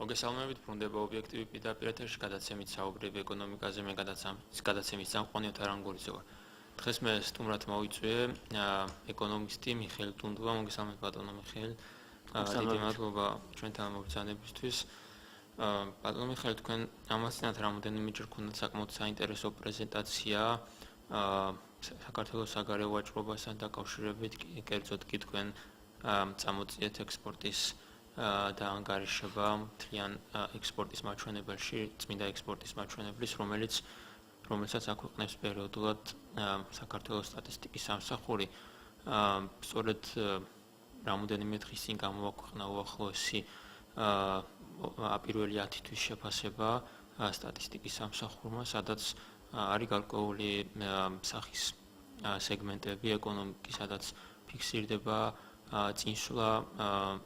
მოგესალმებით, ბრუნდება ობიექტივი პირდაპირ ეთერში გადაცემით საუბრები ეკონომიკაზე, მე გადაცემის წამყვანი ოთარ ანგურიძე ვარ. დღეს მე სტუმრად მოვიწვიე ეკონომისტი მიხეილ ტუნდუა, მოგესალმებით ბატონო მიხეილ. დიდი მადლობა ჩვენთან მობრძანებისთვის. ბატონო მიხეილ, თქვენ ამასთანავე რამოდენიმეჯერ გქონდათ საკმაოდ საინტერესო პრეზენტაცია საქართველოს საგარეო ვაჭრობასთან დაკავშირებით, კერძოდ კი თქვენ წამოწიეთ ექსპორტის და ანგარიშება მთლიან ექსპორტის მაჩვენებელში, წმინდა ექსპორტის მაჩვენებლის, რომელსაც აქვეყნებს პერიოდულად საქართველოს სტატისტიკის სამსახური. სწორედ რამოდენიმე დღის წინ გამოაქვეყნა უახლოესი პირველი 10 თვის შეფასება სტატისტიკის სამსახურმა, სადაც არის გარკვეული სახის სეგმენტები ეკონომიკის, სადაც ფიქსირდება წინსვლა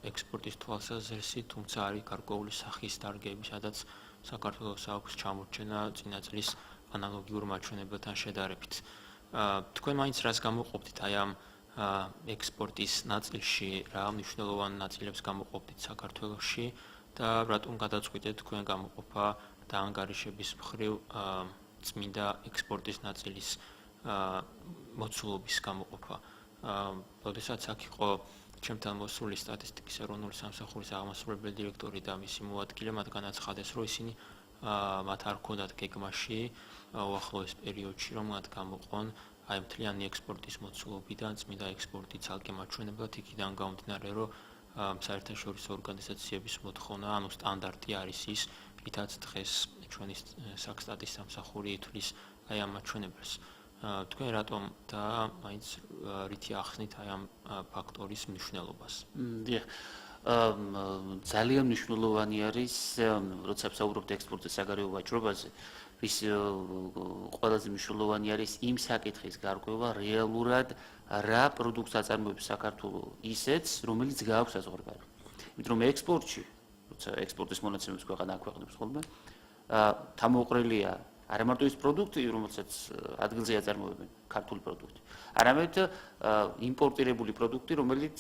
ექსპორტის თვალსაზრისით, თუმცა არის გარკვეული სახის დარგები, სადაც საქართველოს აქვს ჩამორჩენა წინა წლის ანალოგიურ მაჩვენებელთან შედარებით. თქვენ მაინც რას გამოყოფდით აი ამ ექსპორტის ნაწილში, რა მნიშვნელოვან ნაწილებს გამოყოფდით საქართველოში და რატომ გადაწყვიტეთ თქვენ გამოყოფა და ანგარიშების მხრივ წმინდა ექსპორტის ნაწილის მოცულობის გამოყოფა. როდესაც აქ იყო ჩემთან მოსული სტატისტიკის ეროვნული სამსახურის აღმასრულებელი დირექტორი და მისი მოადგილე, მათ განაცხადეს, რომ ისინი მათ არ ჰქონდათ გეგმაში უახლოეს პერიოდში, რომ მათ გამოყონ აი მთლიანი ექსპორტის მოცულობიდან წმინდა ექსპორტი ცალკე მაჩვენებლად, იქიდან გამომდინარე, რომ საერთაშორისო ორგანიზაციების მოთხოვნა, ანუ სტანდარტი არის ის, რითაც დღეს ჩვენი საქსტატის სამსახური ითვლის აი ამ მაჩვენებელს. თქვენ რატომ და მაინც რითი ახსნით აი ამ ფაქტორის მნიშვნელობას? დიახ. ძალიან მნიშვნელოვანი არის, როცა ვსაუბრობთ ექსპორტის საგარეო ვაჭრობაზე, რის ყველაზე მნიშვნელოვანი არის იმ საკითხის გარკვევა რეალურად რა პროდუქტს აწარმოებს საქართველოს ისეც, რომელიც გააქვს საზღვარგარეთ. იმიტომ რომ ექსპორტში, როცა ექსპორტის მონაცემებს ქვეყანა აქვეყნებს ხოლმე, თავმოყრილია არა მარტო ის პროდუქტი, რომელსაც ადგილზე აწარმოებენ, ქართული პროდუქტი, არამედ იმპორტირებული პროდუქტი, რომელიც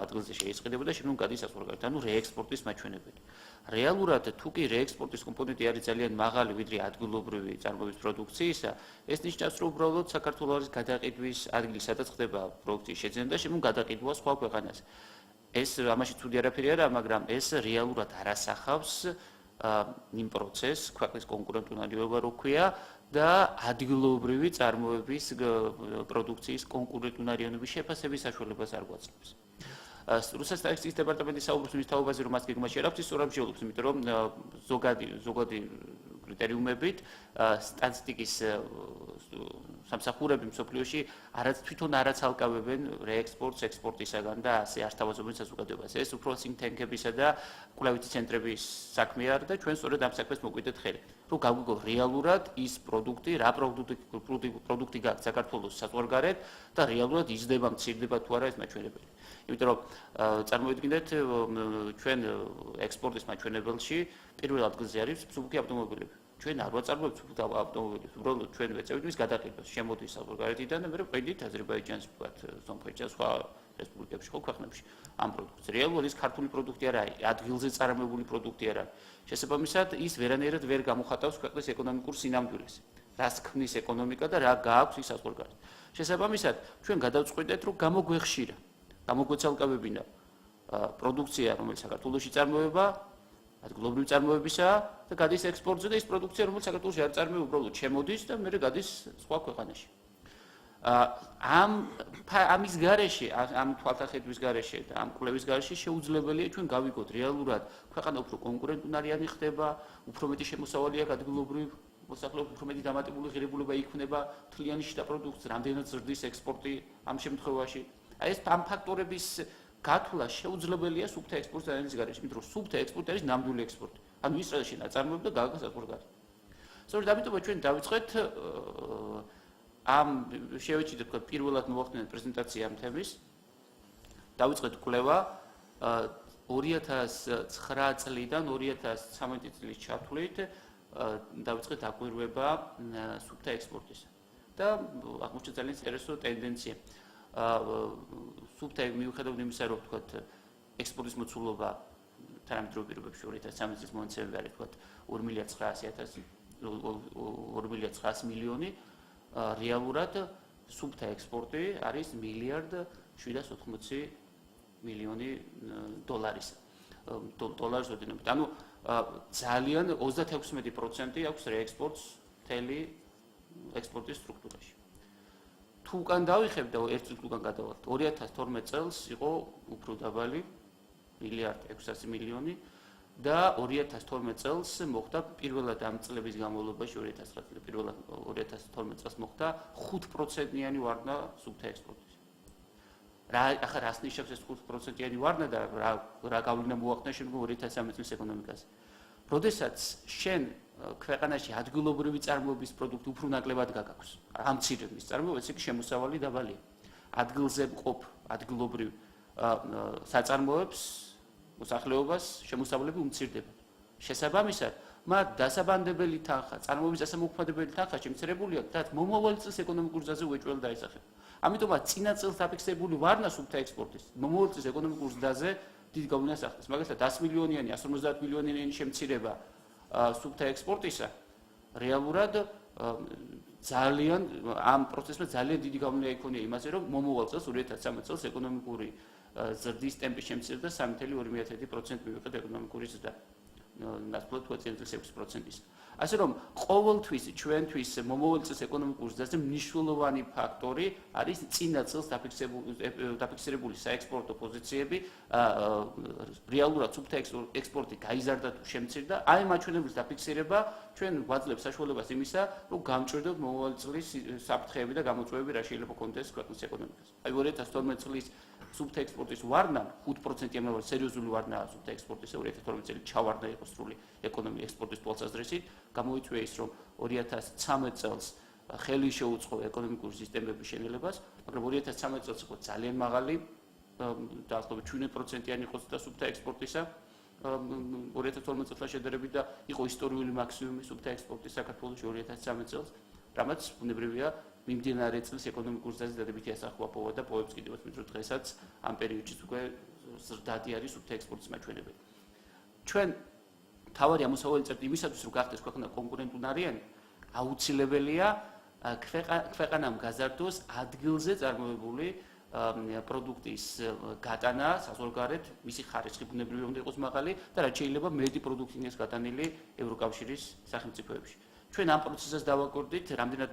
ადგილზე შეისყიდება და შემდგომ გადის საზღვარგარეთ, ანუ რეექსპორტის მაჩვენებელი. რეალურად თუ კი რეექსპორტის კომპონენტი არის ძალიან მაღალი, ვიდრე ადგილობრივი წარმოების პროდუქციისა, ეს ნიშნავს, რომ უბრალოდ საქართველოს არის გადაყიდვის ადგილი, სადაც ხდება პროდუქციის შეძენა და შემდგომ გადაყიდვა სხვა ქვეყანას. ეს ამაში ცუდი არაფერი არა, მაგრამ ეს რეალურად არ ასახავს იმ პროცესს, ქვეყნის კონკურენტუნარიობა რო ქვია და ადგილობრივი წარმოების პროდუქციის კონკურენტუნარიანობის შეფასების საშუალებას არ გვაძლევს. რუსეთის სტატისტიკის დეპარტამენტი საუბრობს მის თაობაზე, რომ მას გეგმაში არ აქვს, ის სწორად მსჯელობს, იმიტომ რომ ზოგადი კრიტერიუმებით სტატისტიკის სამსახურები მსოფლიოში თვითონ არაც ალკავებენ რეექსპორტს ექსპორტისაგან და ასე არ თავაზობენ საზოგადოებას. ეს უფრო think tank-ებისა და კვლევითი ცენტრების საქმე არის და ჩვენ სწორედ ამ საქმეს მოგვიდეთ ხელი. რომ გავიგოთ რეალურად ის პროდუქტი, რა პროდუქტი გაქვს საქართველოს საზღვარგარეთ და რეალურად იზრდება, მცირდება თუ არა ეს მაჩვენებელი. იმიტომ რომ წარმოვიდგინეთ, ჩვენ ექსპორტის მაჩვენებელში პირველ ადგილზე არის მსუბუქი ავტომობილები. ჩვენ არ ვაწარმოებთ ავტომობილებს, უბრალოდ ჩვენ ვეწევით მის გადაყიდვას, შემოდის საზღვარგარეთიდან და მე ვყიდით აზერბაიჯანს, ვთქვათ, სომხეთს, სხვა რესპუბლიკებში, ხო ქვეყნებში ამ პროდუქტს. რეალურად ის ქართული პროდუქტი არ არის, ადგილზე წარმოებული პროდუქტი არ არის. შესაბამისად, ის ვერანაირად ვერ გამოხატავს ქვეყნის ეკონომიკურ სინამდვილეს. რას ქმნის ეკონომიკა და რა გააქვს ის საზღვარგარეთ. შესაბამისად, ჩვენ გადავწყვიტეთ, რომ გამოგვეხშირა, გამოგვეცალკავებინა პროდუქცია, რომელიც საქართველოში წარმოება, ადგილობრივი წარმოებისაა და გადის ექსპორტზე და ის პროდუქცია, რომელიც საქართველოში არ წარმოება, უბრალოდ შემოდის და მერე გადის სხვა ქვეყანაში. ამის გარეშე, ამ თვალსაჩინოს გარეშე და ამ კვლევის გარეშე შეუძლებელია ჩვენ გავიგოთ რეალურად ქვეყანა უფრო კონკურენტუნარიანი ხდება, უფრო მეტი შემოსავალი აქვს ადგილობრივ მოსახლეობის, უფრო მეტი დამატებული ღირებულება იქმნება მთლიანი შიდა პროდუქტს, რამდენად ზრდის ექსპორტი ამ შემთხვევაში. აი ეს ამ ფაქტორების გათვლა შეუძლებელია სუფთა ექსპორტის დანერგვის გარეშე, იმიტომ რომ სუფთა ექსპორტი არის ნამდვილი ექსპორტი. ანუ ის რაც შეაწარმოებ და გააგას საზღვარგარეთ. სწორედ ამიტომ ჩვენ დავიწყეთ ამ შევეჭიდეთ თქვა პირველად მოვახდინეთ პრეზენტაცია ამ თემის. დავიწყეთ კვლევა 2009 წლიდან 2013 წლის ჩათვლით დავიწყეთ აკვირვება სუფთა ექსპორტისა. და აღმოჩნდა ძალიან ინტერესო ტენდენცია. სუფთა მიუხედავად იმისა, რომ ვთქვათ, ექსპორტის მოცულობა თანამედროვე პირობებში 2013 წლის მონაცემები არის თქვა 2.9 მილიონი, რეალურად სუფთა ექსპორტი არის 1.780 მილიონი დოლარის ოდენობით. ანუ ძალიან 36% აქვს რეექსპორტს მთელი ექსპორტის სტრუქტურაში. თუ უკან დავიხებ და ერთ წელს უკან გადავალთ, 2012 წელს იყო უფრო დაბალი 1.600 მილიონი და 2012 წელს მოხდა პირველად ამ წლების განმავლობაში 2012 წელს მოხდა 5%-იანი ვარდნა სუფთა ექსპორტის. ახლა რას ნიშნავს ეს 5%-იანი ვარდნა და რა გავლენა მოახდინა შემდგომ 2013 წლის ეკონომიკაზე? როდესაც შენ ქვეყანაში ადგილობრივი წარმოების პროდუქტი უფრო ნაკლებად გაგაქვს, ამ მცირების წარმოება, ეს იგი შემოსავალი დაბალია. ადგილზე მყოფ ადგილობრივ საწარმოებს, მოსახლეობას შემოსავლები უმცირდებათ. შესაბამისად, მათ დასაბანდებელი თანხა, წარმოების დასამოქმედებელი თანხა შემცირებულია და მომავალი წლის ეკონომიკურ ზრდაზე უეჭველი დაისახება. ამიტომაც წინა წელს დაფიქსირებული ვარნა სუფთა ექსპორტის მომავალ წლის ეკონომიკურ ზრდაზე დიდ გავლენას ახდენს. მაგალითად 100 მილიონიანი, 150 მილიონიანი შემცირება სუფთა ექსპორტისა რეალურად ძალიან ამ პროცესმა ძალიან დიდი გავლენა იქონია იმაზე, რომ მომავალ წელს 2013 წელს ეკონომიკური ზრდის ტემპი შემცირდა 3.2% მივიღეთ ეკონომიკური ზრდა. ნაცვლად 6%-ის. ასე რომ ყოველთვის ჩვენთვის მომავალ წელს ეკონომიკურ ზრდაზე მნიშვნელოვანი ფაქტორი არის წინა წელს დაფიქსირებული საექსპორტო პოზიციები, რეალურად სუფთა ექსპორტი გაიზარდა თუ შემცირდა, აი მაჩვენებლის დაფიქსირება ჩვენ გვაძლევს საშუალებას იმისა, რომ გამჭირდოთ მომავალი წლის საფრთხეები და გამოწვევები რა შეიძლება კონდეს ქვეყნის ეკონომიკას. აი 2012 წლის სუფთა ექსპორტის ვარდნა 5%-იანი სერიოზული ვარდნაა სუფთა ექსპორტისა 2012 წელი ჩავარდა იყო სრული ეკონომიკის ექსპორტის თვალსაზრისით, გამოიწვია ის რომ 2013 წელს ხელი შეუწყო ეკონომიკური სისტემების შენელებას, მაგრამ 2013 წელს იყო ძალიან მაღალი დაახლოებით 7%-იანი იყო სუფთა ექსპორტისა 2012 წელთან შედარებით და იყო ისტორიული მაქსიმუმი სუფთა ექსპორტის საქართველოში 2013 წელს, რამაც ბუნებრივია მიმდინარე წლის ეკონომიკურ ზრდაზე დადებითი ასახვა პოვა და პოებს კიდევაც მეტრო დღესაც ამ პერიოდშიც უკვე ზრდადი არის სუფთა ექსპორტის მაჩვენებელი. ჩვენ თავარი ამოსავალი წერტი იმისათვის რომ გახდეს ქვეყანა კონკურენტუნარიანი, აუცილებელია ქვეყანამ გაზარდოს ადგილზე წარმოებული პროდუქტის გატანა საზღვარგარეთ, მისი ხარისხი ბუნებრივია უნდა იყოს მაღალი და რაც შეიძლება მეტი პროდუქტი იქნეს გატანილი ევროკავშირის სახელმწიფოებში. ჩვენ ამ პროცესს დავაკვირდით, რამდენად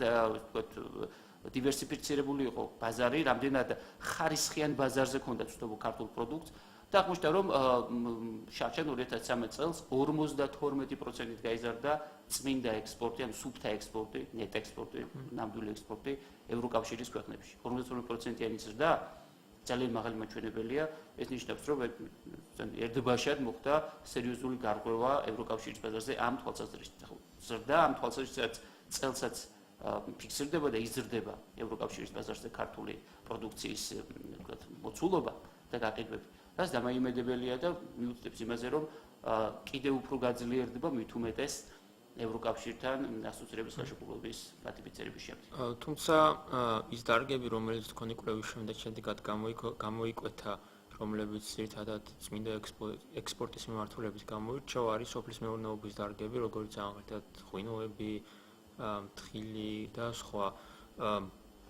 დივერსიფიცირებული იყო ბაზარი, რამდენად ხარისხიან ბაზარზე ქონდა ცნობილ ქართულ პროდუქტს და აღმოჩნდა, რომ შარშან 2013 წელს 52%-ით გაიზარდა წმინდა ექსპორტი, ანუ სუფთა ექსპორტი, ნეტ ექსპორტი, ნამდვილი ექსპორტი ევროკავშირის ქვეყნებში. 52%-იანი ზრდა ძალიან მაღალი მაჩვენებელია, ეს ნიშნავს, რომ ერთბაშად მოხდა სერიოზული გარღვევა ევროკავშირის ბაზარზე ამ თვალსაზრისით. ზრდა ამ თვალსაზრისით წელსაც ფიქსირდება და იზრდება ევროკავშირის ბაზარზე ქართული პროდუქციის მოცულობა და გაყიდვები. რაც დამაიმედებელია და მიუწევს იმაზე, რომ კიდევ უფრო გაძლიერდება მით უმეტეს ევროკავშირთან ასოცირების ხელშეკრულების რატიფიცირების შემდეგ. თუმცა ის დარგები, რომელიც თქვენი კვლევის შემდეგ შედეგად გამოიკვეთა, რომლებიც ძირითადად წმინდა ექსპორტის მიმართულებით გამოირჩევა, არის სოფლის მეურნეობის დარგები, როგორც აღნიშნეთ, ღვინოები, თხილი და სხვა.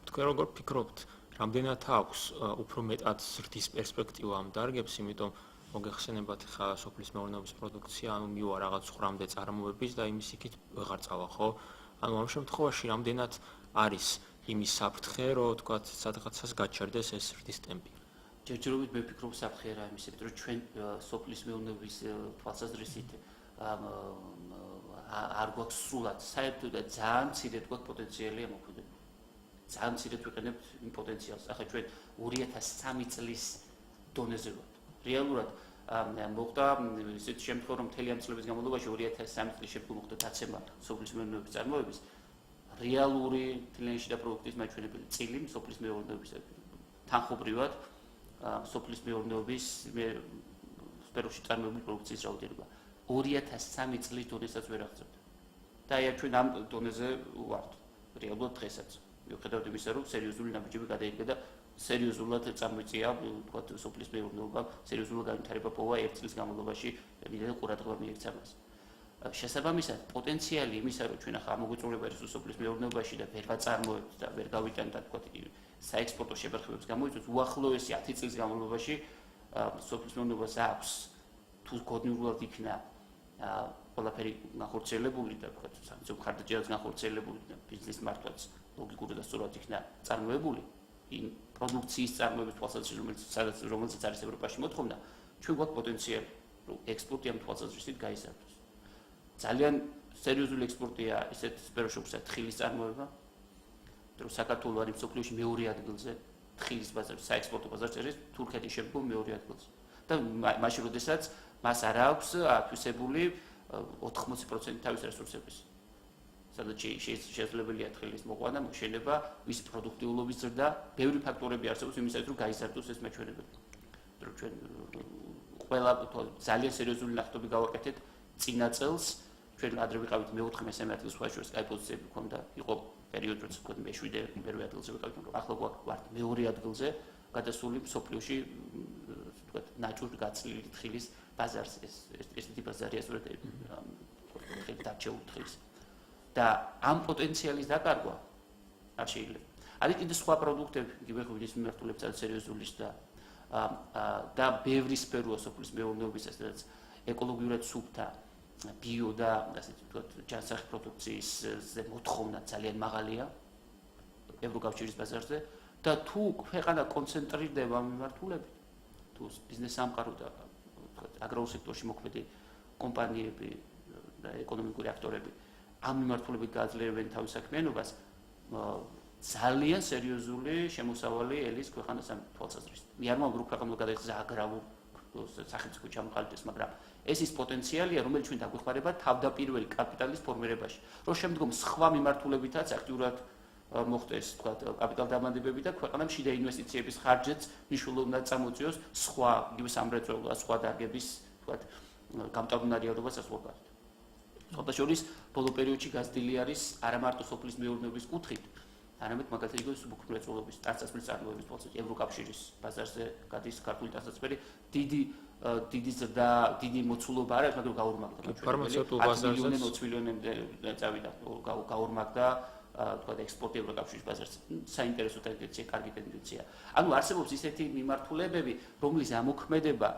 თქვენ როგორ ფიქრობთ, რამდენად აქვს უფრო მეტად ზრდის პერსპექტივა ამ დარგებს, იმიტომ მოგეხსენებათ ხა სოფლის მეურნეობის პროდუქცია, ანუ მივა რაღაც ხრამდე წარმოების და იმის იქით ვეღარ წავა, ხო? ანუ ამ შემთხვევაში რამდენად არის იმის საფრთხე, რომ თქვათ, სადღაცას გაჩერდეს ეს ზრდის ტემპი? ჯერჯერობით მე ვფიქრობ საფრთხე რა იმის, რომ ჩვენ სოფლის მეურნეობის თვალსაზრისით არ გვაქვს სრულად საერთოდ და ძალიან მცირედ გვაქვს პოტენციალი ამოქმედებული. ძალიან მცირედ ვიყენებთ იმ პოტენციალს. ახლა ჩვენ 2003 წლის დონეზე ვართ. რეალურად მოხდა ისეთ შემთხვევა, რომ მთელი ამ წლების განმავლობაში 2003 წლის შემდგომ მოხდა დაცემა სოფლის მეურნეობის წარმოების რეალური თლიანში და პროდუქტის მაჩვენებელი წილი სოფლის მეურნეობის თანხობრივად სოფლის მეურნეობის სფეროში წარმოებული პროდუქციის რაოდენობა 2003 წლის დონესაც ვერ აღწევდა. და აი ჩვენ ამ დონეზე ვართ რეალურად დღესაც. მიუხედავად იმისა, რომ სერიოზული ნაბიჯები გადაიდგა და სერიოზულად წარმოიწია, თქვათ, სოფლის მეურნეობამ სერიოზულად განვითარება პოვა 1 წლის განმავლობაში, მიდრე ყურადღება მიექცა მას. შესაბამისად, პოტენციალი იმისა, რომ ჩვენ ახლა მოგვიწურება ეს სოფლის მეურნეობაში და ვერ ვაწარმოებთ და ვერ გავიტანთ, თქვათ, საექსპორტო შებარხებებს გამოიწვევს, უახლოესი 10 წლის განმავლობაში სოფლის მეურნეობას აქვს თუ გონივრულად იქნა ყველაფერი განხორციელებული და თქვათ, სამეცნიერო მხარდაჭერაც განხორციელებული და ბიზნეს მართვაც ლოგიკურად და სწორად იქნა წარმოებული იმ პროდუქციის წარმოების თვალსაზრისით, რომელსაც არის ევროპაში მოთხოვნა, ჩვენ გვაქვს პოტენციალი, რომ ექსპორტი ამ თვალსაზრისით გაიზარდოს. ძალიან სერიოზული ექსპორტია ისეთ სფეროებში, თხილის წარმოება, რომ საქართველო არის მსოფლიოში მეორე ადგილზე, თხილის ბაზარში, საექსპორტო ბაზარში არის თურქეთის შემდგომ მეორე ადგილზე. და მაშინ, როდესაც მას არ აქვს ათვისებული 80% თავის რესურსების. სადაც შესაძლებელია თხილის მოყვანა, მოშენება, ვის პროდუქტიულობის ზრდა, ბევრი ფაქტორები არსებობს იმისათვის, რომ გაიზარდოს ეს მეჩვენებები. რომ ჩვენ ყველა ძალიან სერიოზული ნახტები გავაკეთეთ წინა წელს, ჩვენ ადრე ვიყავით მე-4 მესამე ადგილს სხვა შორის კაი პოზიციები გვქონდა, იყო პერიოდი, როცა თქვა მე-7 მერვე ადგილზე ვიყავით, მაგრამ ახლა ვართ მეორე ადგილზე, გადასული მსოფლიოში თქვა ნაჭური გაწლილი თხილის ბაზარს ესეთი ბაზარია სწორედ თხილი დარჩეული თხილის. და ამ პოტენციალის დაკარგვა არ შეიძლება. არის კიდე სხვა პროდუქტები, იგივე ღვინის მიმართულებით ძალიან სერიოზული და ბევრი სფეროა სოფლის მეურნეობის, სადაც ეკოლოგიურად სუფთა, ბიო და ასე ვთქვათ, ჯანსაღი პროდუქციის მოთხოვნა ძალიან მაღალია ევროკავშირის ბაზარზე და თუ ქვეყანა კონცენტრირდება ამ მიმართულებით, თუ ბიზნეს სამყარო და ვთქვათ, აგრარულ სექტორში მოქმედი კომპანიები და ეკონომიკური აქტორები ამ მიმართულებით გააძლიერებენ თავის საქმიანობას, ძალიან სერიოზული შემოსავალი ელის ქვეყანას ამ თვალსაზრისით. მე არ მომავალ ქვეყანამ გადაიხსნა აგრარულ სახელმწიფო ჩამოყალიბდეს, მაგრამ ეს ის პოტენციალია, რომელიც ჩვენ დაგვეხმარება თავდაპირველი კაპიტალის ფორმირებაში, რომ შემდგომ სხვა მიმართულებითაც აქტიურად მოხდეს, თქვათ, კაპიტალ დამანდებები და ქვეყანამ შიდა ინვესტიციების ხარჯიც მნიშვნელოვნად წამოწიოს სხვა, იგივე სამრეწველო და სხვა დარგების, თქვათ, გამტარუნარიადობას ასრულებად. სხვადასხვა ბოლო პერიოდში გაზრდილი არის არა მარტო სოფლის მეურნეობის კუთხით, არამედ მაგალითად იგივე სუბუქმრეწველობის, ტანსაცმლის წარმოების თვალსაზრისით ევროკავშირის ბაზარზე გადის ქართული ტანსაცმელი, დიდი ზრდა, დიდი მოცულობა არ არის, მაგრამ გაორმაგდა. ფარმაცევტულ ბაზარზეც 20 მილიონამდე წავიდა, გაორმაგდა თქვა ექსპორტი ევროკავშირის ბაზარზე. საინტერესო ტენდენცია, კარგი ტენდენცია. ანუ არსებობს ისეთი მიმართულებები, რომლის ამოქმედება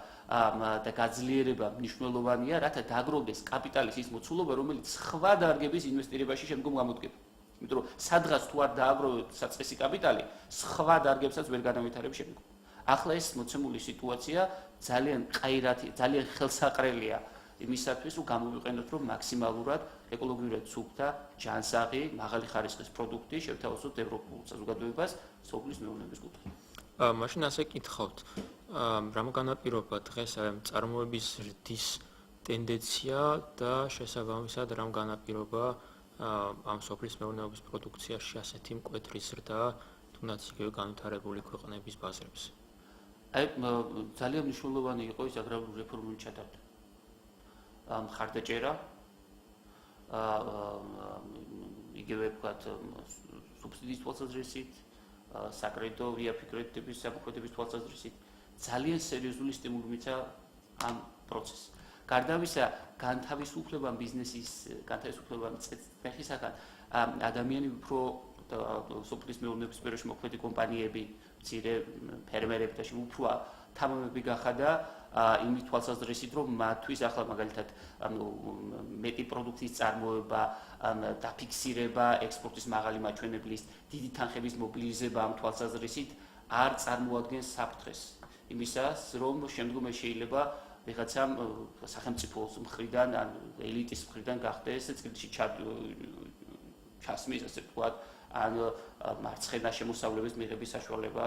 და გაძლიერება მნიშვნელოვანია, რათა დაგროვდეს კაპიტალის ის მოცულობა, რომელიც სხვა დარგების ინვესტირებაში შემდგომ გამოდგება. იმიტომ რომ სადღაც თუ არ დააგროვებთ საწყისი კაპიტალი, სხვა დარგებსაც ვერ განავითარებს შემდგომ. ახლა ეს მოცემული სიტუაცია ძალიან ყაირათი, ძალიან ხელსაყრელია იმისათვის, რომ გამოვიყენოთ, რომ მაქსიმალურად ეკოლოგიურად სუფთა, ჯანსაღი, მაღალი ხარისხის პროდუქტი შევთავაზოთ ევროპულ საზოგადოებას სოფლის მეურნეობის კუთხით. მაშინ ასე კითხავთ, რა განაპირობა დღეს წარმოების ზრდის ტენდენცია და შესაბამისად რა განაპირობა ამ სოფლის მეურნეობის პროდუქციაში ასეთი მკვეთრი ზრდა, თუნდაც იგივე განვითარებული ქვეყნების ბაზრებზე. აი ძალიან მნიშვნელოვანი იყო ის აგრარული რეფორმული ჩატარდა. მხარდაჭერა იგივე ვთქვათ სუბსიდიის თვალსაზრისით, საკრედიტო ვიაფიქრების საფუძვლების თვალსაზრისით ძალიან სერიოზული სტიმული მიცა ამ პროცესს. გარდა ამისა, განთავისუფლებამ ბიზნესის განთავისუფლებამ წესისაგან ადამიანები უფრო სოფლის მეურნეობის სფეროში მოქმედი კომპანიები, მცირე ფერმერები და უფრო თამამები გახადა იმის თვალსაზრისით, რომ მათთვის ახლა მაგალითად მეტი პროდუქციის წარმოება, დაფიქსირება, ექსპორტის მაღალი მაჩვენებლის, დიდი თანხების მობილიზება ამ თვალსაზრისით არ წარმოადგენს საფრთხეს იმისას, რომ შემდგომ შეიძლება ვიღაცამ სახელმწიფოს მხრიდან ან ელიტის მხრიდან გახდეს წილში ჩასმის, ასე ვთქვათ, ან მარცხენა შემოსავლების მიღების საშუალება,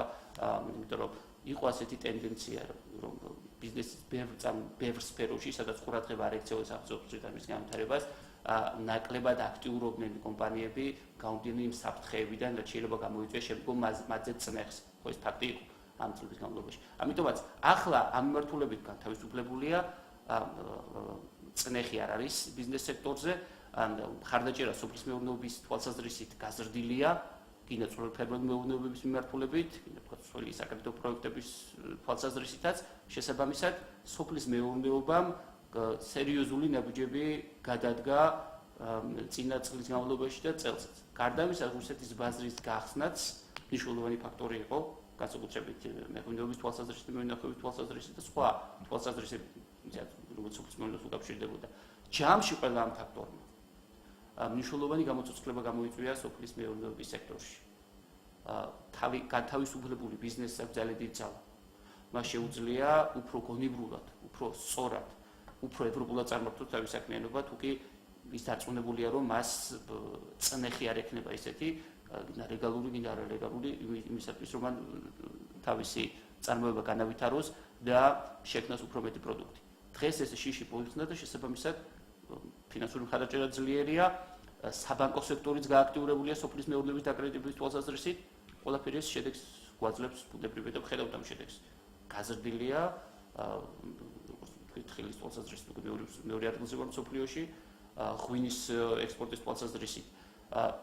იმიტომ რომ იყო ასეთი ტენდენცია, რომ ბიზნესის ბევრ სფეროში, სადაც ყურადღება არ ექცევა სახელმწიფოს მხრიდან მის განვითარებას, ნაკლებად აქტიურობდნენ კომპანიები, გამომდინარე იმ საფრთხეებიდან, რაც შეიძლება გამოიწვიოს შემდგომ მათზე წნეხს. ხო, ეს ფაქტი იყო ამ წლების განმავლობაში. ამიტომაც ახლა ამ მიმართულებით განთავისუფლებულია, წნეხი არ არის ბიზნეს სექტორზე, მხარდაჭერა სოფლის მეურნეობის თვალსაზრისით გაზრდილია კიდე წვრილი ფერმერული მეურნეობების მიმართულებით, კიდე თქვა წვრილი საკრედიტო პროექტების თვალსაზრისითაც შესაბამისად სოფლის მეურნეობამ სერიოზული ნაბიჯები გადადგა წინა წლის განმავლობაში და წელსაც. გარდა ამისა, რუსეთის ბაზრის გახსნაც მნიშვნელოვანი ფაქტორი იყო, განსაკუთრებით მეურნეობის თვალსაზრისით, მეურნეობის თვალსაზრისით და სხვა თვალსაზრისით, როგორც სოფლის მეურნეობას უკავშირდებოდა. ჯამში ყველა ამ ფაქტორმა მნიშვნელოვანი გამოცოცხლება გამოიწვია სოფლის მეურნეობის სექტორში. განთავისუფლებული ბიზნესს აქვს ძალიან დიდი ძალა. მას შეუძლია უფრო გონიბრულად, უფრო სწორად, უფრო ევროპულად წარმართოს თავის საქმიანობა, თუკი ის დარწმუნებულია, რომ მას წნეხი არ ექნება ისეთი, ლეგალური, გინდა არალეგალური, იმისათვის, რომ მან თავისი წარმოება განავითაროს და შექმნას უფრო მეტი პროდუქტი. დღეს ეს შიში მოიხსნა და შესაბამისად ფინანსური მხარდაჭერა ძლიერია, საბანკო სექტორიც გააქტიურებულია სოფლის მეურნეობის დაკრედიტების თვალსაზრისით, ყველაფერი ეს შედეგს გვაძლევს ბუნებრივი და ვხედავთ ამ შედეგს. გაზრდილია თხილის თვალსაზრისით მეორე ადგილზე ვარ მსოფლიოში, ღვინის ექსპორტის თვალსაზრისით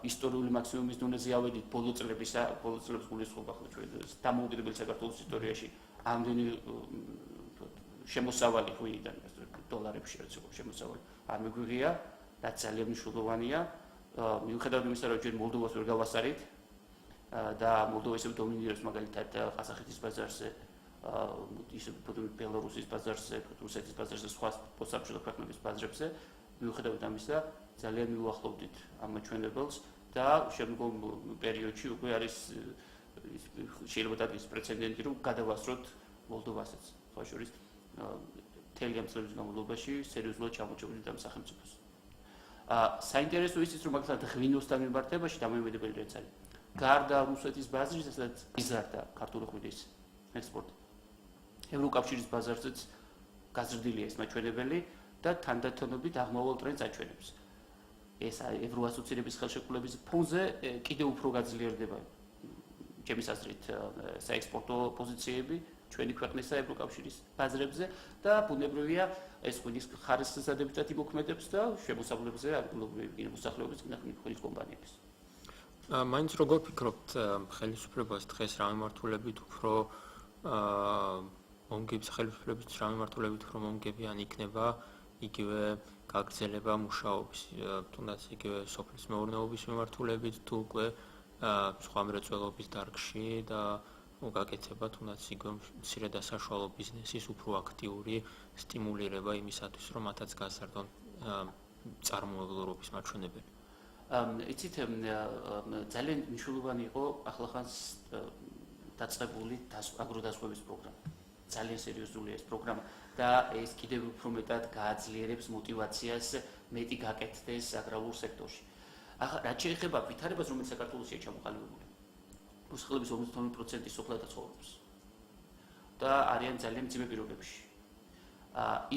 ისტორიული მაქსიმუმის დონეზე ავედით ბოლო წლების გულისხმობა ხო ჩვენ დამოუკიდებელი საქართველოს ისტორიაში ამდენი შემოსავალი ღვინიდან დოლარებში რაც იყო შემოსავალი არ მიგვიღია და ძალიან მნიშვნელოვანია მიუხედავად იმისა რომ ჩვენ მოლდოვას ვერ გავასარით და მოლდოვა ისევ დომინირებს მაგალითად ყაზახეთის ბაზარზე ისე ბელარუსის ბაზარზე, რუსეთის ბაზარზე, სხვა პოსტსაბჭოთა ქვეყნების ბაზრებზე მიუხედავად ამისა ძალიან მიუახლოვდით ამ მაჩვენებელს და შემდგომ პერიოდში უკვე არის შეიძლება დადგეს პრეცედენტი რომ გადავასწროთ მოლდოვასაც სხვა შორის მთელი ამ წლების განმავლობაში სერიოზულად ჩამოჭრილი ამ სახელმწიფოს. საინტერესო ისიც რომ მაგალითად ღვინოსთან მიმართებაში დამოუკიდებელი რაც არის. გარდა რუსეთის ბაზრის, სადაც იზარდა ქართული ღვინის ექსპორტი. ევროკავშირის ბაზარზეც გაზრდილია ეს მაჩვენებელი და თანდათანობით აღმავალ ტრენდს აჩვენებს. ეს ევროასოცირების ხელშეკრულების ფონზე კიდევ უფრო გაძლიერდება ჩემის აზრით საექსპორტო პოზიციები ჩვენი ქვეყნისა ევროკავშირის ბაზრებზე და ბუნებრივია ეს ღვინის ხარისხის დადებითად იმოქმედებს და შემოსავლებზე ადგილობრივი მოსახლეობის ღვინის კომპანიების. მაინც როგორ ფიქრობთ ხელისუფლებას დღეს რა მიმართულებით უფრო მომგების ხელისუფლების რა მიმართულებით უფრო მომგებიან იქნება იგივე გაგრძელება მუშაობის თუნდაც იგივე სოფლის მეურნეობის მიმართულებით თუ უკვე სხვა მრეწველობის დარგში და გაკეთება თუნდაც იგივე მცირე და საშუალო ბიზნესის უფრო აქტიური სტიმულირება იმისათვის რომ მათაც გაზარდონ წარმოებლურობის მაჩვენებელი. იცით ძალიან მნიშვნელოვანი იყო ახლახანს დაწყებული აგროდასვების პროგრამა. ძალიან სერიოზულია ეს პროგრამა და ეს კიდევ უფრო მეტად გააძლიერებს мотиваციას მეტი გაკეთდეს აგრარულ სექტორში. რაც შეეხება ვითარებას, რომელიც საქართველოსია ჩამოყალიბებული. მოსახლეობის 52% სოფლად ცხოვრობს და არიან ძალიან მძიმე პირობებში.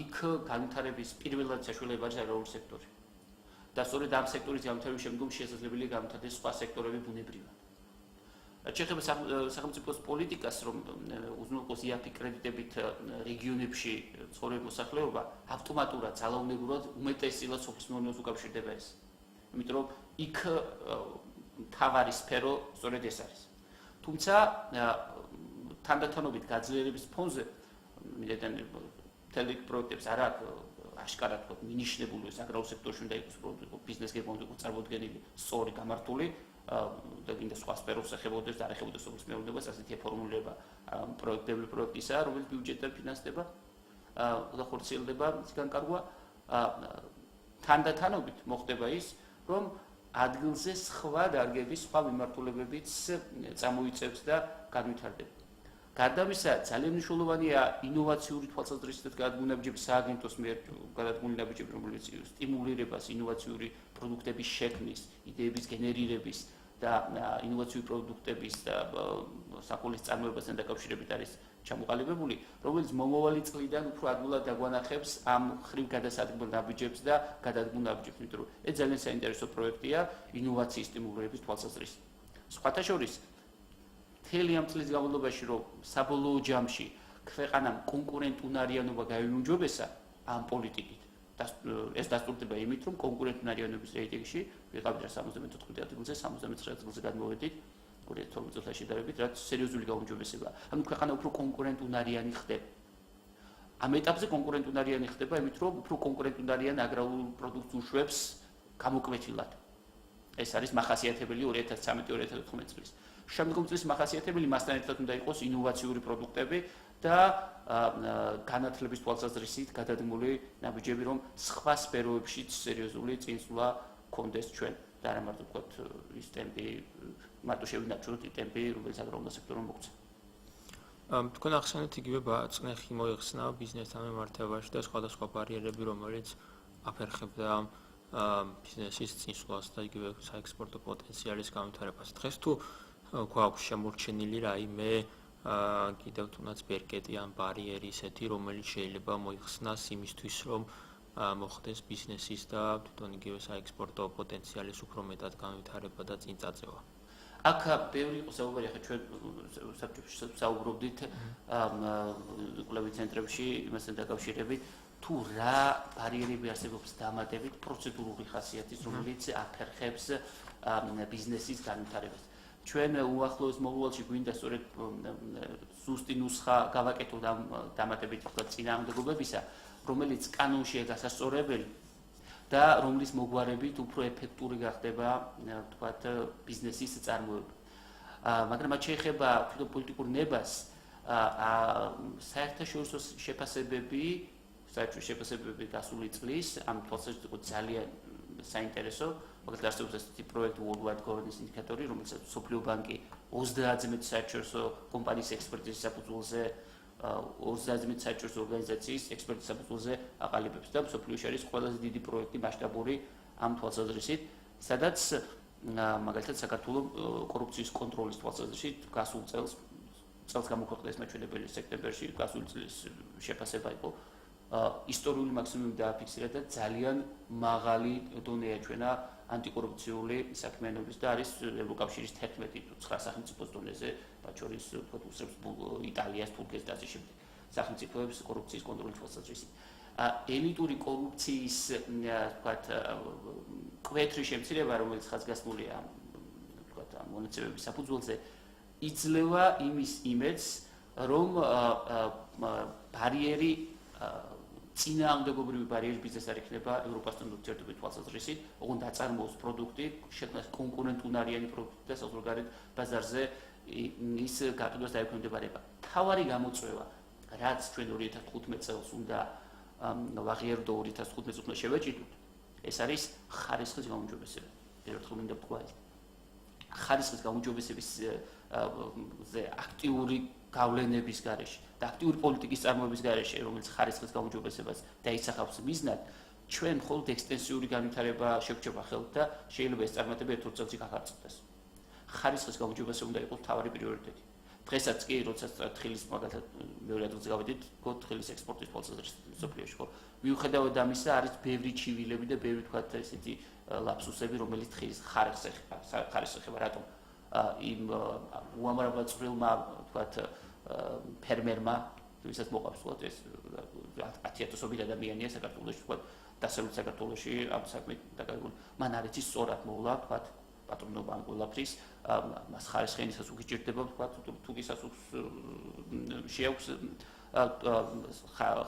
იქ განვითარების პირველად საშუალება არის აგრარული სექტორი. და სწორედ ამ სექტორის განვითარების შემდგომ შესაძლებელია განვითარდეს სხვა სექტორები ბუნებრივად. რაც შეეხება სახელმწიფოს პოლიტიკას, რომ უზრუნველყოს იაფი კრედიტებით რეგიონებში ცხოვრების მოსახლეობა, ავტომატურად ძალაუნებურად უმეტესწილად სოფლის მეურნეობას უკავშირდება ეს. იმიტომ რომ იქ მთავარი სფერო სწორედ ეს არის. თუმცა თანდათანობით გაძლიერების ფონზე მიდიდან მთელი პროექტებს არ აქვს აშკარად თქვა მინიშნებული ეს აგრარულ სექტორში უნდა იყოს ბიზნეს გეგმა უნდა წარმოდგენილი სწორი გამართული და გინდა სხვა სფეროს ეხებოდეს და არ ეხებოდეს სოფლის მეურნეობას ასეთი ფორმულირება პროექტების პროექტისა რომელიც ბიუჯეტიდან ფინანსდება და ხორციელდება განკარგვა თანდათანობით მოხდება ის რომ ადგილზე სხვა დარგების სხვა მიმართულებებიც წამოიწევს და განვითარდება. გარდა ამისა, ძალიან მნიშვნელოვანია ინოვაციური თვალსაზრისით გადადგმული ნაბიჯები სააგენტოს მიერ გადადგმული ნაბიჯები, რომელიც სტიმულირებას ინოვაციური პროდუქტების შექმნის, იდეების გენერირების და ინოვაციური პროდუქტების და საფულის წარმოებასთან დაკავშირებით არის ჩამოყალიბებული, რომელიც მომავალი წლიდან უფრო ადვილად დაგვანახებს ამ ხრივ გადასადგმელ ნაბიჯებს და გადადგმულ ნაბიჯებს, იმიტომ რომ ეს ძალიან საინტერესო პროექტია ინოვაციის სტიმულირების თვალსაზრისით. სხვათა შორის მთელი ამ წლის განმავლობაში რომ საბოლოო ჯამში ქვეყანამ კონკურენტუნარიანობა გაიუმჯობესა ამ პოლიტიკით და ეს დასტურდება იმით რომ კონკურენტუნარიანობის რეიტინგში ვიყავით 74 ადგილზე 79 ადგილზე გადმოვედით 2012 წელთან შედარებით, რაც სერიოზული გაუმჯობესებაა. ანუ ქვეყანა უფრო კონკურენტუნარიანი ხდება. ამ ეტაპზე კონკურენტუნარიანი ხდება, იმით რომ უფრო კონკურენტუნარიან აგრარულ პროდუქტს უშვებს გამოკვეთილად. ეს არის მახასიათებელი 2013-2014 წლის. შემდგომ წლის მახასიათებელი მასთან ერთად უნდა იყოს ინოვაციური პროდუქტები და განათლების თვალსაზრისით გადადგმული ნაბიჯები, რომ სხვა სფეროებშიც სერიოზული წინსვლა კონდეს ჩვენ და არა მარტო ვთქვათ ის ტემპი, მარტო შევინარჩუნოთ ის ტემპი, რომელიც აგრარულ სექტორმა მოგვცა. თქვენ ახსენეთ იგივე წნეხი მოიხსნა ბიზნესთან მიმართებაში და სხვადასხვა ბარიერები, რომელიც აფერხებდა ბიზნესის წინსვლას და იგივე საექსპორტო პოტენციალის განვითარებას. დღეს თუ გვაქვს შემორჩენილი რაიმე კიდევ თუნდაც ბერკეტი ან ბარიერი ისეთი, რომელიც შეიძლება მოიხსნას იმისთვის, რომ მოხდეს ბიზნესის და თვითონ იგივე საექსპორტო პოტენციალის უფრო მეტად განვითარება და წინ წაწევა. აქ ბევრი იყო საუბარი, ახლა ჩვენ საბჭოში საუბრობდით კვლევის ცენტრებში იმასთან დაკავშირებით, თუ რა ბარიერები არსებობს დამატებით პროცედურული ხასიათის, რომელიც აფერხებს ბიზნესის განვითარებას. ჩვენ უახლოეს მომავალში გვინდა სწორედ ზუსტი ნუსხა გავაკეთოთ ამ დამატებითი წინააღმდეგობებისა, რომელიც კანონშია გასასწორებელი და რომლის მოგვარებით უფრო ეფექტური გახდება, ვთქვათ, ბიზნესის წარმოება. მაგრამ მათ შეეხება თვითონ პოლიტიკურ ნებას, საერთაშორისო შეფასებები გასული წლის ამ თვალსაზრისით იყო ძალიან საინტერესო. მაგალითად არსებობს ესეთი პროექტი Worldwide Governance Indicator, რომელსაც მსოფლიო ბანკი 30-ზე მეტ საერთაშორისო კომპანიის ექსპერტიზის საფუძველზე 30-ზე მეტ საერთაშორისო ორგანიზაციის ექსპერტიზის საფუძველზე აყალიბებს და მსოფლიოში არის ყველაზე დიდი პროექტი მასშტაბური ამ თვალსაზრისით, სადაც მაგალითად საქართველოს კორუფციის კონტროლის თვალსაზრისით გასულ წელს გამოქვეყნდა ეს მაჩვენებელი სექტემბერში, გასული წლის შეფასება იყო ისტორიული მაქსიმუმი დააფიქსირა და ძალიან მაღალი დონე ეჩვენა ანტიკორუფციული საქმიანობის და არის ევროკავშირის 11-9 სახელმწიფოს დონეზე, მათ შორის უსწრებს იტალიას, თურქეთს და ასე შემდეგ სახელმწიფოებს კორუფციის კონტროლის თვალსაზრისით. ელიტური კორუფციის, ვთქვათ, კვეთრი შემცირება, რომელიც ხაზგასმულია, ვთქვათ, მონაცემების საფუძველზე, იძლევა იმის იმედს, რომ ბარიერი წინააღმდეგობრივი ბარიერი ბიზნეს არ იქნება ევროპასთან ურთიერთობის თვალსაზრისით, ოღონდ აწარმოოს პროდუქტი, შექმნას კონკურენტუნარიანი პროდუქტი და საზღვარგარეთ ბაზარზე ის გაყიდვას დაექვემდებარება. თავარი გამოწვევა, რაც ჩვენ 2015 წელს უნდა ვაღიაროთ 2015 წელს უნდა შევეჭიდოთ, ეს არის ხარისხის გაუმჯობესება. ერთხელ მინდა ვთქვა ეს. ხარისხის გაუმჯობესების აქტიური გავლენების გარეშე და აქტიური პოლიტიკის წარმოების გარეშე, რომელიც ხარისხის გაუმჯობესებას დაისახავს მიზნად, ჩვენ მხოლოდ ექსტენსიური განვითარება შეგვჭება ხელთ და შეიძლება ეს წარმატება ერთ-ორ წელში გაგარწმდეს. ხარისხის გაუმჯობესება უნდა იყოს მთავარი პრიორიტეტი. დღესაც კი, როდესაც თხილის მაგალითად მეორე ადგილზე გავედით, თხილის ექსპორტის თვალსაზრისით მსოფლიოში, ხო? მიუხედავად ამისა, არის ბევრი ჩივილები და ბევრი თქვათ ესეთი ლაფსუსები, რომელიც თხილის ხარისხს ეხება, რატომ? იმ უამრავად წვრილმა, თქვათ, ფერმერმა, ვისაც მოყავს თქვათ ეს 10,000-ობით ადამიანია საქართველოში, თქვათ, დასავლეთ საქართველოში ამ საქმით დაკავებული. მან არ იცის სწორად მოვლა, თქვათ, პატრონობა ამ ყველაფრის, მას ხარისხენისას უგიჭირდება, თქვათ, თუ გისასუქს შეაქვს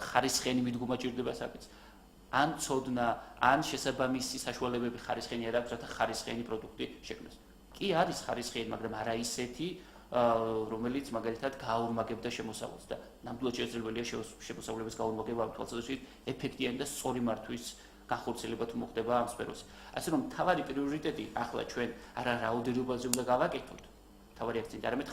ხარისხენი მიდგომა ჭირდება საკითხს. ან ცოდნა, ან შესაბამისი საშუალებები ხარისხენი არ აქვს, რათა ხარისხენი პროდუქტი შექმნას. კი არის ხარისხენი, მაგრამ არა ისეთი, რომელიც მაგალითად გააორმაგებდა შემოსავალს და ნამდვილად შესაძლებელია შემოსავლების გაორმაგება ამ თვალსაზრისით ეფექტიანი და სწორი მართვის განხორციელება თუ მოხდება ამ სფეროზე. ასე რომ მთავარი პრიორიტეტი ახლა ჩვენ არა რაოდენობაზე უნდა გავაკეთოთ, მთავარი აქცენტი არამედ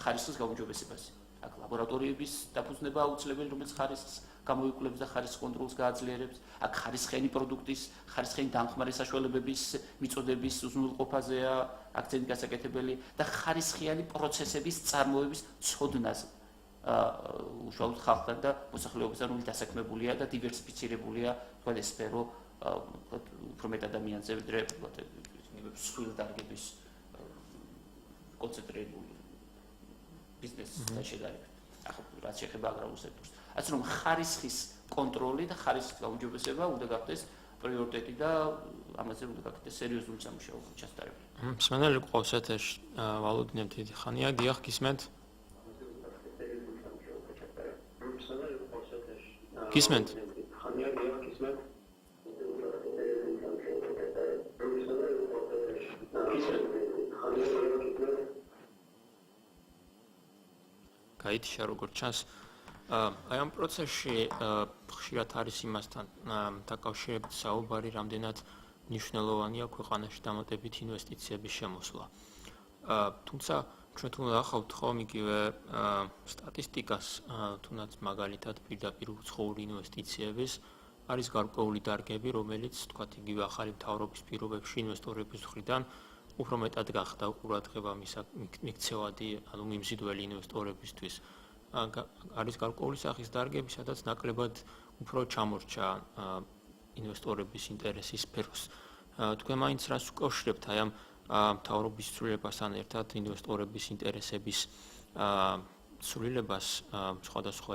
ხარისხის გაუმჯობესებაზე. აქ ლაბორატორიების დაფუძნება აუცილებელი, რომელიც ხარისხს გამოიკვლევს და ხარისხის კონტროლს გააძლიერებს. აქ ხარისხენი პროდუქტის, ხარისხენი დამხმარე საშუალებების მიწოდების უზრუნველყოფაზეა აქცენტი გასაკეთებელი და ხარისხიანი პროცესების წარმოების ცოდნაზე. უშუალოდ ხალხთან და მოსახლეობასთან, რომელიც დასაქმებულია და დივერსიფიცირებულია, თქვა ეს სფერო, უფრო მეტ ადამიანზე, ვიდრე მსხვილ დარგების კონცენტრირებული ბიზნესთან შედარებით. ახლა რაც შეეხება აგრარულ სექტორს. ასე რომ ხარისხის კონტროლი და ხარისხის გაუმჯობესება უნდა გახდეს პრიორიტეტი და ამაზე უნდა გაკეთდეს სერიოზული სამუშაო ჩასატარებელი. მსმენელი გვყავს ეთერში, ვალოდინებ დიდი ხანია, დიახ, გისმენთ? გისმენთ? გაითიშა როგორც ჩანს. აი ამ პროცესში ხშირად არის იმასთან დაკავშირებით საუბარი, რამდენად მნიშვნელოვანია ქვეყანაში დამატებით ინვესტიციების შემოსვლა. თუმცა ჩვენ თუ ნახავთ ხომ იგივე სტატისტიკას, თუნდაც მაგალითად პირდაპირ უცხოური ინვესტიციების არის გარკვეული დარგები, რომელიც თქვათ იგივე ახალი მთავრობის პირობებში ინვესტორების მხრიდან უფრო მეტად გახდა ყურადღება მიქცევადი, ანუ მიმზიდველი ინვესტორებისთვის. არის გარკვეული სახის დარგები, სადაც ნაკლებად უფრო ჩამორჩა ინვესტორების ინტერესის სფეროს. თქვენ მაინც რას უკავშირებთ აი ამ მთავრობის ცვლილებასთან ერთად ინვესტორების ინტერესების ცვლილებას სხვადასხვა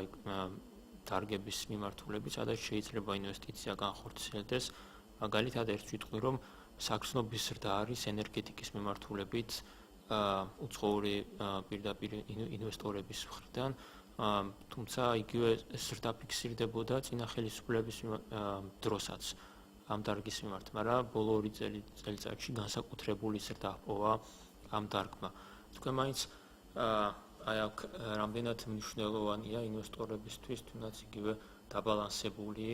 დარგების მიმართულებით, სადაც შეიძლება ინვესტიცია განხორციელდეს. მაგალითად ერთ ვიტყვი, რომ საგრძნობის ზრდა არის ენერგეტიკის მიმართულებით უცხოური პირდაპირ ინვესტორების მხრიდან, თუმცა იგივე ზრდა ფიქსირდებოდა წინა ხელისუფლების დროსაც ამ დარგის მიმართ, მაგრამ ბოლო 2 წელიწადში განსაკუთრებული ზრდა ჰპოვა ამ დარგმა. თქვენ მაინც აი აქ რამდენად მნიშვნელოვანია ინვესტორებისთვის, თუნდაც იგივე დაბალანსებული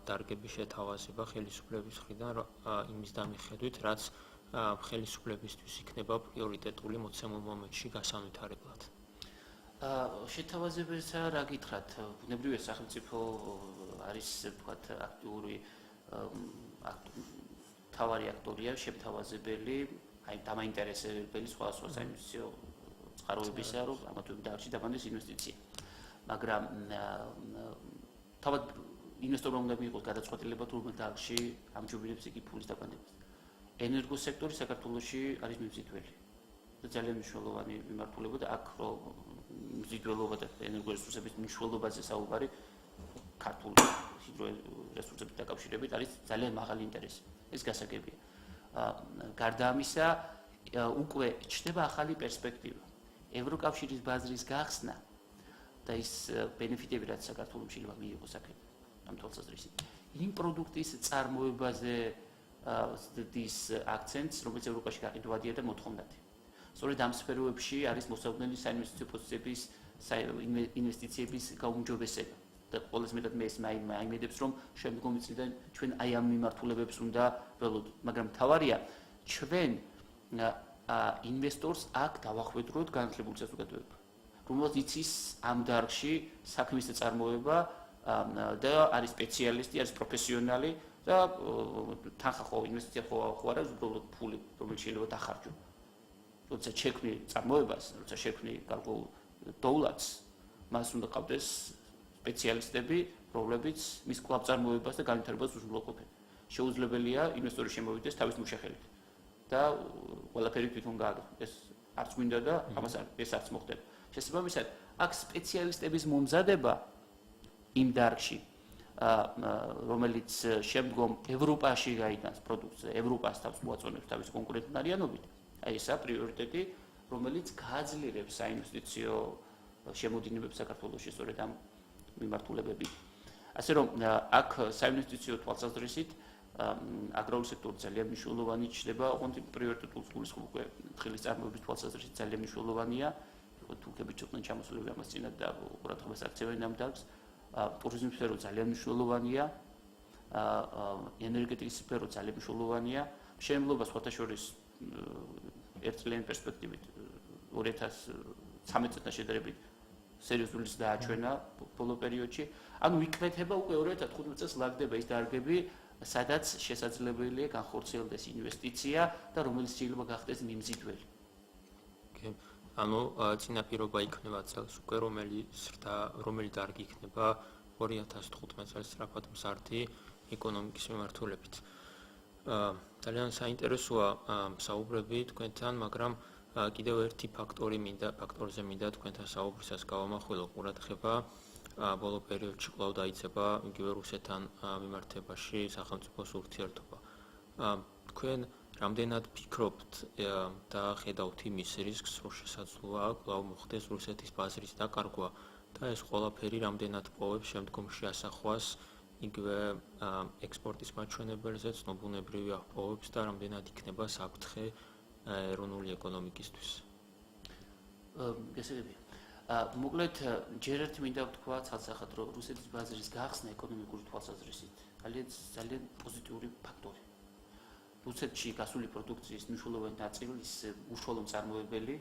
დარგების შეთავაზება ხელისუფლების მხრიდან იმის დამიხედვით, რაც ხელისუფლებისთვის იქნება პრიორიტეტული მოცემულ მომენტში გასავითარებლად. შეთავაზებისა რა გითხრათ, ბუნებრივია სახელმწიფო არის ვთქვათ აქტიური თავარი აქტორია, შემთავაზებელი, აი დამაინტერესებელი სხვადასხვა საინვესტიციო წყაროებისა, რომ ამა თუ იმ დარგში დაბანდეს ინვესტიცია. მაგრამ თავად ინვესტორმა უნდა მიიღოს გადაწყვეტილება თუ რომელ დარგში ამჯობინებს იგი ფულის დაბანდებას. ენერგოსექტორი საქართველოში არის მიმზიდველი. და ძალიან მნიშვნელოვანი მიმართულება და აქ რომ მზიდველობა და ენერგორესურსების მნიშვნელობაზე საუბარი ქართულ ჰიდრორესურსებით დაკავშირებით არის ძალიან მაღალი ინტერესი. ეს გასაგებია. გარდა ამისა, უკვე ჩნდება ახალი პერსპექტივა. ევროკავშირის ბაზრის გახსნა და ის ბენეფიტები, რაც საქართველოს შეიძლება მიიღოს აქეთ ამ თვალსაზრისით. იმ პროდუქტის წარმოებაზე დის აქცენტს, რომელიც ევროპაში გაყიდვადია და მოთხოვნადი. სწორედ ამ სფეროებში არის მოსაუბნელი საინვესტიციო პოზიციების ინვესტიციების გაუმჯობესება. და ყველაზე მეტად მე ეს მაიმედებს, რომ შემდგომი წლიდან ჩვენ აი ამ მიმართულებებს უნდა ველოდოთ. მაგრამ თავარია ჩვენ ინვესტორს აქ დავახვედროთ განათლებული საზოგადოება, რომელსაც იცის ამ დარგში საქმის წარმოება და არის სპეციალისტი, არის პროფესიონალი და თანხა ხო ინვესტიცია ხო არა უბრალოდ ფული, რომელიც შეიძლება დახარჯო. როცა შექმნი წარმოებას, როცა შექმნი გარკვეულ დოვლათს, მას უნდა ყავდეს სპეციალისტები, რომლებიც მის კვლავ-წარმოებას და განვითარებას უზრუნველყოფენ. შეუძლებელია ინვესტორი შემოვიდეს თავის მუშახელით და ყველაფერი თვითონ გააკეთოს. ეს არც გვინდა და ამას ეს არც მოხდება. შესაბამისად, აქ სპეციალისტების მომზადება იმ დარგში, რომელიც შემდგომ ევროპაში გაიტანს პროდუქტს, ევროპას თავს მოაწონებს თავის კონკურენტუნარიანობით. აი ესა პრიორიტეტი, რომელიც გააძლიერებს საინვესტიციო შემოდინებებს საქართველოში სწორედ ამ მიმართულებებით. ასე რომ აქ საინვესტიციო თვალსაზრისით აგრარული სექტორი ძალიან მნიშვნელოვანი ჩნდება, ოღონდ პრიორიტეტულს გულისხმობ უკვე თხილის წარმოების თვალსაზრისით ძალიან მნიშვნელოვანია. თურქები ცოტა ჩამოსულები ამას წინათ და ყურადღებას აქცევენ ამ დარგს. ტურიზმის სფერო ძალიან მნიშვნელოვანია. ენერგეტიკის სფერო ძალიან მნიშვნელოვანია. შემდგომ სხვათა შორის ერთწლიანი პერსპექტივით 2013 წელთან შედარებით სერიოზული დააჩვენა ბოლო პერიოდში. ანუ იკვეთება უკვე 2015 წელს ლაგდება ის დარგები, სადაც შესაძლებელია განხორციელდეს ინვესტიცია და რომელიც შეიძლება გახდეს მიმზიდველი. ანუ წინაპირობა იქნება წელს უკვე რომელი დარგი იქნება 2015 წელს სწრაფად მზარდი ეკონომიკის მიმართულებით. ძალიან საინტერესოა საუბრები თქვენთან, მაგრამ კიდევ ერთი ფაქტორზე მინდა თქვენთან საუბრისას გავამახვილო ყურადღება, ბოლო პერიოდში კვლავ დაიწყება იგივე რუსეთთან მიმართებაში სახელმწიფოს ურთიერთობა. თქვენ რამდენად ფიქრობთ და ხედავთ იმის რისკს, რომ შესაძლოა კვლავ მოხდეს რუსეთის ბაზრის დაკარგვა და ეს ყველაფერი რამდენად პოვებს შემდგომში ასახვას იგივე ექსპორტის მაჩვენებელზე ცნობუნებრივი აღპოვებს და რამდენად იქნება საფრთხე ეროვნული ეკონომიკისთვის. გესაგებია. მოკლედ ჯერ ერთი მინდა ვთქვა ცალსახად, რომ რუსეთის ბაზრის გახსნა ეკონომიკური თვალსაზრისით ძალიან პოზიტიური ფაქტორი. რუსეთში გასული პროდუქციის მნიშვნელოვანი ნაწილის უშუალო მწარმოებელი,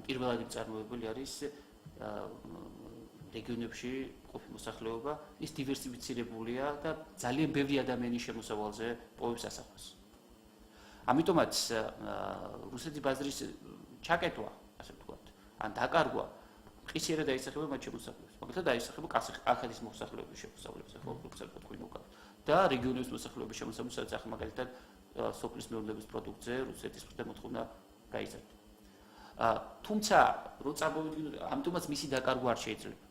პირველადი მწარმოებელი არის რეგიონებში ყოფილი მოსახლეობა, ის დივერსიფიცირებულია და ძალიან ბევრი ადამიანის შემოსავალზე პოვებს ასახვას. ამიტომაც რუსეთის ბაზრის ჩაკეტვა, ასე ვთქვათ, ან დაკარგვა მყისიერად დაისახება მათ შემოსავლებს. მაგალითად დაისახება კახეთის მოსახლეობის შემოსავლებს, ხო, რუსეთს თქვი მოკავ. და რეგიონების მოსახლეობის შემოსავლებს, სადაც ახლა მაგალითად სოფლის მეურნეობის პროდუქტზე რუსეთის მხრიდან მოთხოვნა გაიზარდა. თუმცა რო წარმოვიდგინოთ, ამიტომაც მისი დაკარგვა არ შეიძლება.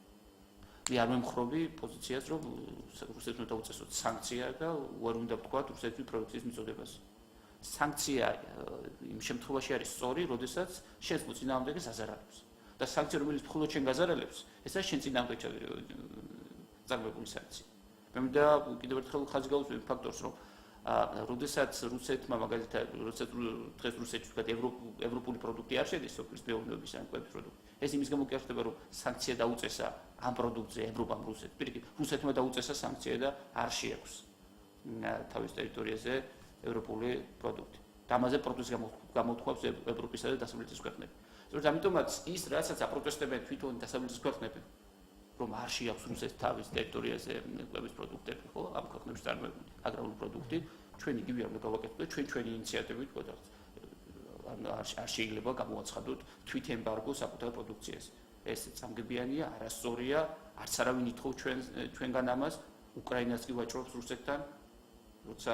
მე არ მემხრობი პოზიციას, რომ რუსეთს უნდა დაუწესოთ სანქცია და უარ უნდა ვთქვათ რუსეთის პროდუქციის მიწოდებაზე. სანქცია იმ შემთხვევაში არის სწორი, როდესაც შენს მოწინააღმდეგეს აზარალებს. და სანქცია, რომელიც მხოლოდ შენ გაზარალებს, ეს არის შენ წინააღმდეგ წარმოებული სანქცია. მე მინდა კიდევ ერთხელ ხაზი გავუსვენ ფაქტორს, რომ როდესაც რუსეთმა მაგალითად დღეს რუსეთში ვთქვათ ევროპული პროდუქტი არ შედის სოფლის მეურნეობის ან კვების პროდუქტი. ეს იმის გამო კი არ ხდება, რომ სანქცია დაუწესა ამ პროდუქტზე ევროპამ რუსეთს. პირიქით, რუსეთმა დაუწესა სანქცია და არ შეაქვს თავის ტერიტორიაზე ევროპული პროდუქტი. და ამაზე პროტესტს გამოთქვამს ევროპისა და დასავლეთის ქვეყნები. სწორედ ამიტომაც ის რასაც აპროტესტებენ თვითონ დასავლეთის ქვეყნები, რომ არ შეაქვს რუსეთს თავის ტერიტორიაზე კვების პროდუქტები, ხო, ამ ქვეყნებში წარმოებული აგრარული პროდუქტი, ჩვენ იგივე არ გავაკეთებთ და ჩვენი ინიციატივით ვთქვათ, არ შეიძლება გამოაცხადოთ თვით ემბარგო საკუთარ პროდუქციაზე. ეს წამგებიანია, არასწორია, არც არავინ ითხოვს ჩვენგან ამას, უკრაინას კი ვაჭრობს რუსეთთან, როცა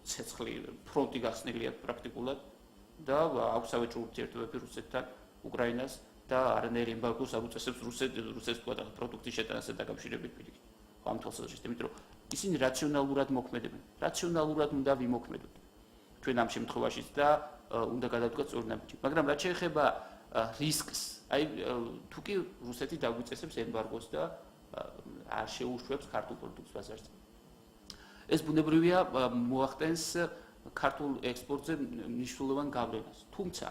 ცეცხლი ფრონტი გახსნილია პრაქტიკულად და აქვს სავაჭრო ურთიერთობები რუსეთთან, უკრაინას და არანაირი ემბარგოს არ უწესებს რუსეთს პროდუქტის შეტანასთან დაკავშირებით პირიქით. ამ თვალსაზრისით, იმიტომ რომ ისინი რაციონალურად მოქმედებენ. რაციონალურად უნდა ვიმოქმედოთ. ჩვენ ამ შემთხვევაშიც და უნდა გადავდგათ სწორ ნაბიჯით. მაგრამ რაც შეეხება რისკს, აი თუ კი რუსეთი დაგვიწესებს ემბარგოს და არ შეუშვებს ქართულ პროდუქტს ბაზარზე. ეს ბუნებრივია მოახდენს ქართულ ექსპორტზე მნიშვნელოვან გავლენას. თუმცა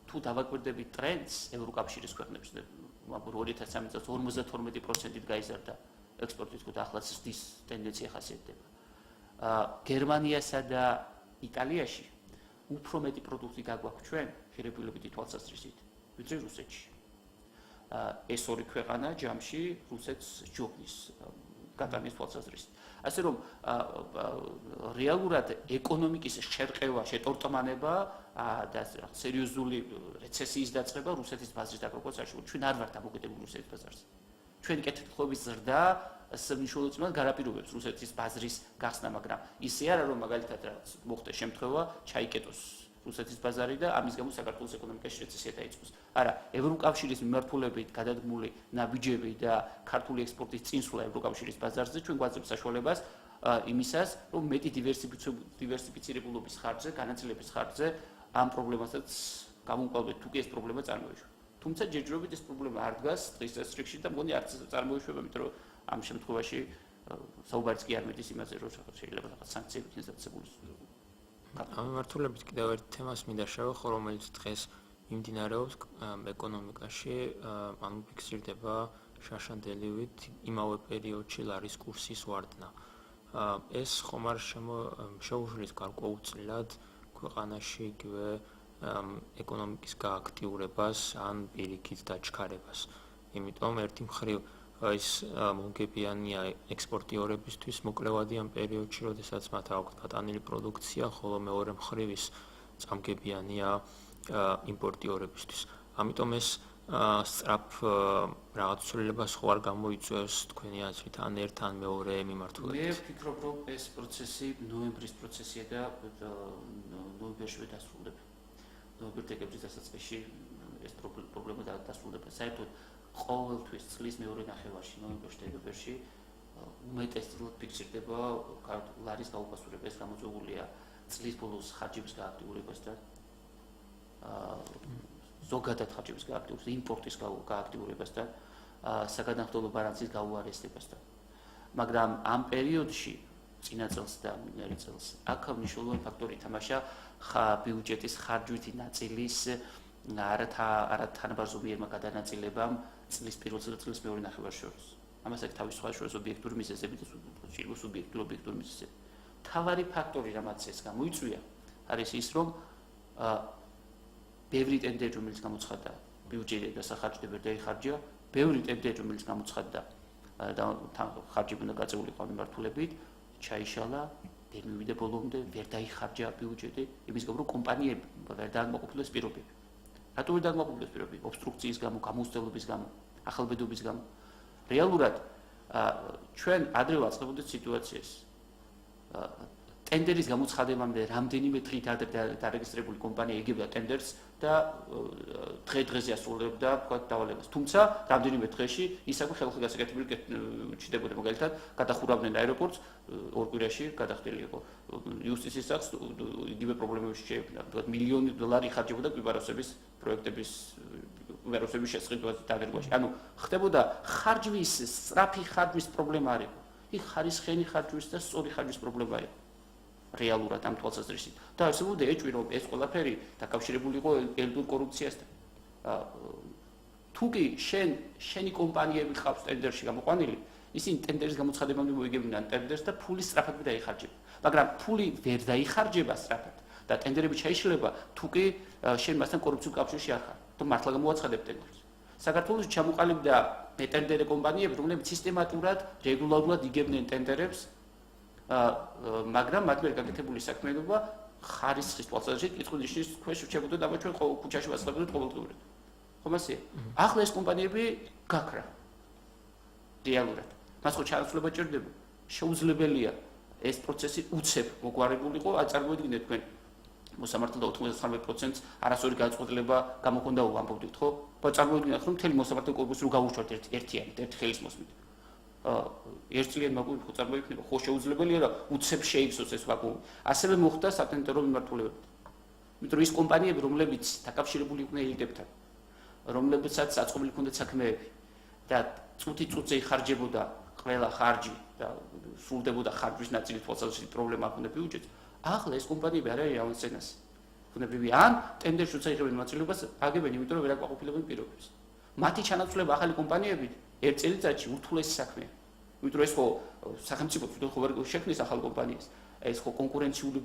თუ დავაკვირდებით ტრენდს ევროკავშირის ქვეყნებში, 2013 წელს 52%-ით გაიზარდა ექსპორტი, თქო და ახლაც ზრდის ტენდენცია ხასიათდება. გერმანიასა და იტალიაში უფრო მეტი პროდუქტი გაგვაქვს ჩვენ ღირებულებითი თვალსაზრისით, ვიდრე რუსეთში. ეს ორი ქვეყანა ჯამში რუსეთს ჯობნის გატანის თვალსაზრისით. ასე რომ რეალურად ეკონომიკის შერყევა, შეტორტმანება და სერიოზული რეცესიის დაწყება რუსეთის ბაზრის დაკარგვას არ შეუძლია. ჩვენ არ ვართ დამოკიდებული რუსეთის ბაზარზე. ჩვენი კეთილდღეობის ზრდა მნიშვნელოვნად გარაპირობებს რუსეთის ბაზრის გახსნა, მაგრამ ისე არა რომ მაგალითად რაც მოხდა შემთხვევა ჩაიკეტოს რუსეთის ბაზარი და ამის გამო საქართველოს ეკონომიკაში რეცესია დაიწყოს. არა, ევროკავშირის მიმართულებით გადადგმული ნაბიჯები და ქართული ექსპორტის წინსვლა ევროკავშირის ბაზარზე ჩვენ გვაძლევს საშუალებას იმისას, რომ მეტი დივერსიფიცირებულობის ხარჯზე, განაწილების ხარჯზე ამ პრობლემასაც გამოვყავდეთ, თუ კი ეს პრობლემა წარმოიშვა. თუმცა ჯერჯერობით ეს პრობლემა არ დგას დღის წესრიგში და მგონი არც წარმოიშვება, იმიტომ რომ ამ შემთხვევაში საუბარიც კი არ მედის იმაზე, რომ შეიძლება რაღაც სანქციებით ინსტიტუციური ამ მიმართულებით კიდევ ერთ თემას მინდა შევეხო, რომელიც დღეს მიმდინარეობს ეკონომიკაში, ანუ ფიქსირდება შაშანდელივით იმავე პერიოდში ლარის კურსის ვარდნა. ეს ხომ არ შეუშვლის გარკვეულწილად ქვეყანაში იგივე ეკონომიკის გააქტიურებას ან პირიქით დაჩქარებას. იმიტომ ერთი მხრივ ის მომგებიანია ექსპორტიორებისთვის მოკლევადი ამ პერიოდში, როდესაც მათ აქვთ გატანილი პროდუქცია, ხოლო მეორე მხრივ ის წამგებიანია იმპორტიორებისთვის. ამიტომ ეს სწრაფ რაღაც ცვლილებას ხო არ გამოიწვევს თქვენი აზრით ან ერთ ან მეორე მიმართულებით? მე ვფიქრობ, რომ ეს პროცესი ნოემბრის პროცესია და ნოემბერში დასრულდება. ნოემბერ-დეკემბრის დასაწყისში ეს პრობლემა დასრულდება. საერთოდ ყოველთვის წლის მეორე ნახევარში, ნოემბერ-დეკემბერში უმეტესწილად ფიქსირდება ლარის გაუფასურება. ეს გამოწვეულია წლის ბოლოს ხარჯების გააქტიურებასთან, ზოგადად ხარჯების გააქტიურებასთან, იმპორტის გააქტიურებასთან, საგანახდელო ბალანსის გაუარესებასთან. მაგრამ ამ პერიოდში წინა წელს და მინერი წელს აქ მნიშვნელოვანი ფაქტორი ითამაშა ბიუჯეტის ხარჯვითი ნაწილის არათანაბარზომიერმა გადანაწილებამ წლის პირველსა და წლის მეორე ნახევარს შორის. ამას აქ თავის სხვა შორის ობიექტური მიზეზები და სუბიექტური მიზეზები. მთავარი ფაქტორი, რამაც ეს გამოიწვია, არის ის, რომ ბევრი ტენდერი, რომელიც გამოცხადდა ბიუჯეტის დასახარჯზე ვერ დაიხარჯა, ბევრი ტენდერი, რომელიც გამოცხადდა და ხარჯები უნდა გაწეულიყო მიმართულებით, ჩაიშალა, ვერ მივიდა ბოლომდე, ვერ დაიხარჯა ბიუჯეტი, იმის გამო, რომ კომპანიები ვერ დააკმაყოფილეს პირობები. რატო ვერ დააკმაყოფილეს პირობები? ობსტრუქციის გამო, გამოცდილების გამო, ახალბედობის გამო. რეალურად ჩვენ ადრე ვაწყებოდით სიტუაციას. ტენდერის გამოცხადებამდე რამდენიმე დღით ადრე დარეგისტრირებული კომპანია იგებდა ტენდერს და დღე-დღეზე ასრულებდა დავალებას. თუმცა რამდენიმე დღეში ისევ ხელხი გასაკეთებელი ჩნდებოდა. მაგალითად, გადახურავდნენ აეროპორტს, ორ კვირაში გადახდილი იყო. იუსტიციის სახლს იგივე პრობლემებში შეექმნა. მილიონი დოლარი იხარჯებოდა პრეპარაციების პროექტების ვეროსების შესყიდვაზე დაგერგვაში. ანუ ხდებოდა ხარჯვის, სწრაფი ხარჯვის პრობლემა არ იყო. იქ ხარისხენი ხარჯვის და სწორი ხარჯვის პრობლემა იყო. რეალურად ამ თვალსაზრისით. და არსებობდა ეჭვი, რომ ეს ყველაფერი დაკავშირებული იყო ელიტურ კორუფციასთან. თუ კი შენი კომპანიები ხავს ტენდერში გამოყვანილი, ისინი ტენდერის გამოცხადებამდე მოიგებდნენ ტენდერს და ფული სწრაფად დაიხარჯება. მაგრამ ფული ვერ დაიხარჯება სწრაფად და ტენდერები ჩაიშლება, თუ კი შენ მასთან კორუფციულ კავშირში არ ხარ. და მართლა გამოაცხადებ ტენდერს. საქართველოში ჩამოყალიბდა ტენდერი კომპანიები, რომლებიც სისტემატურად, რეგულარულად იგებდნენ ტენდერებს, მაგრამ მათ მიერ გაკეთებული საქმიანობა ხარისხის თვალსაზრისით კითხვის ნიშნის ქვეშ რჩებოდა და ჩვენ ქუჩაში ვაწყებდით ყოველდღიურად. ხომ ასეა? ახლა ეს კომპანიები გაქრა. რეალურად. მას ხო ჩარაცვლება ჭირდება. შეუძლებელია ეს პროცესი უცებ მოგვარებულიყო, აწარმოებდით თქვენ მოსამართლე და 99%-ს არასორი გადაწყვეტილება გამოქონდა ვამბობდით, ხო? წარმოიდგინეთ, რომ მთელი მოსამართლე კორპუსი რო გავუშვათ ერთიანი, ერთი ხელის მოსმით. ერთწლიანი ვაკუუმი ხო წარმოიქმნება, ხო შეუძლებელია და უცებ შეიცოს ეს ვაკუუმი. ასევე მოხდა სატენდერო მიმართულებებით. იმიტომ რომ ის კომპანიები, რომლებიც დაკავშირებული იყვნენ ელიტებთან, რომლებსაც საწყობილი ჰქონდათ საქმეები და წუთი-წუთზე იხარჯებოდა ყველა ხარჯი და სრულდებოდა ხარჯვის ნაწილის თვალსაზრისით პრობლემა ჰქონდა ბიუჯეტს. ახლა ეს კომპანიები არ არის ამის წინას. ბუნებრივია, ან ტენდერში როცა იღებენ მონაწილეობას, აგებენ, იმიტომ რომ ვერ აკმაყოფილებენ პირობებს. მათი ჩანაცვლება ახალი კომპანიებით ერთ წელიწადში ურთულესი საქმეა. იმიტომ რომ ეს ხო სახელმწიფო თვითონ ხო ვერ შექმნის ახალ კომპანიას. ეს ხო კონკურენციული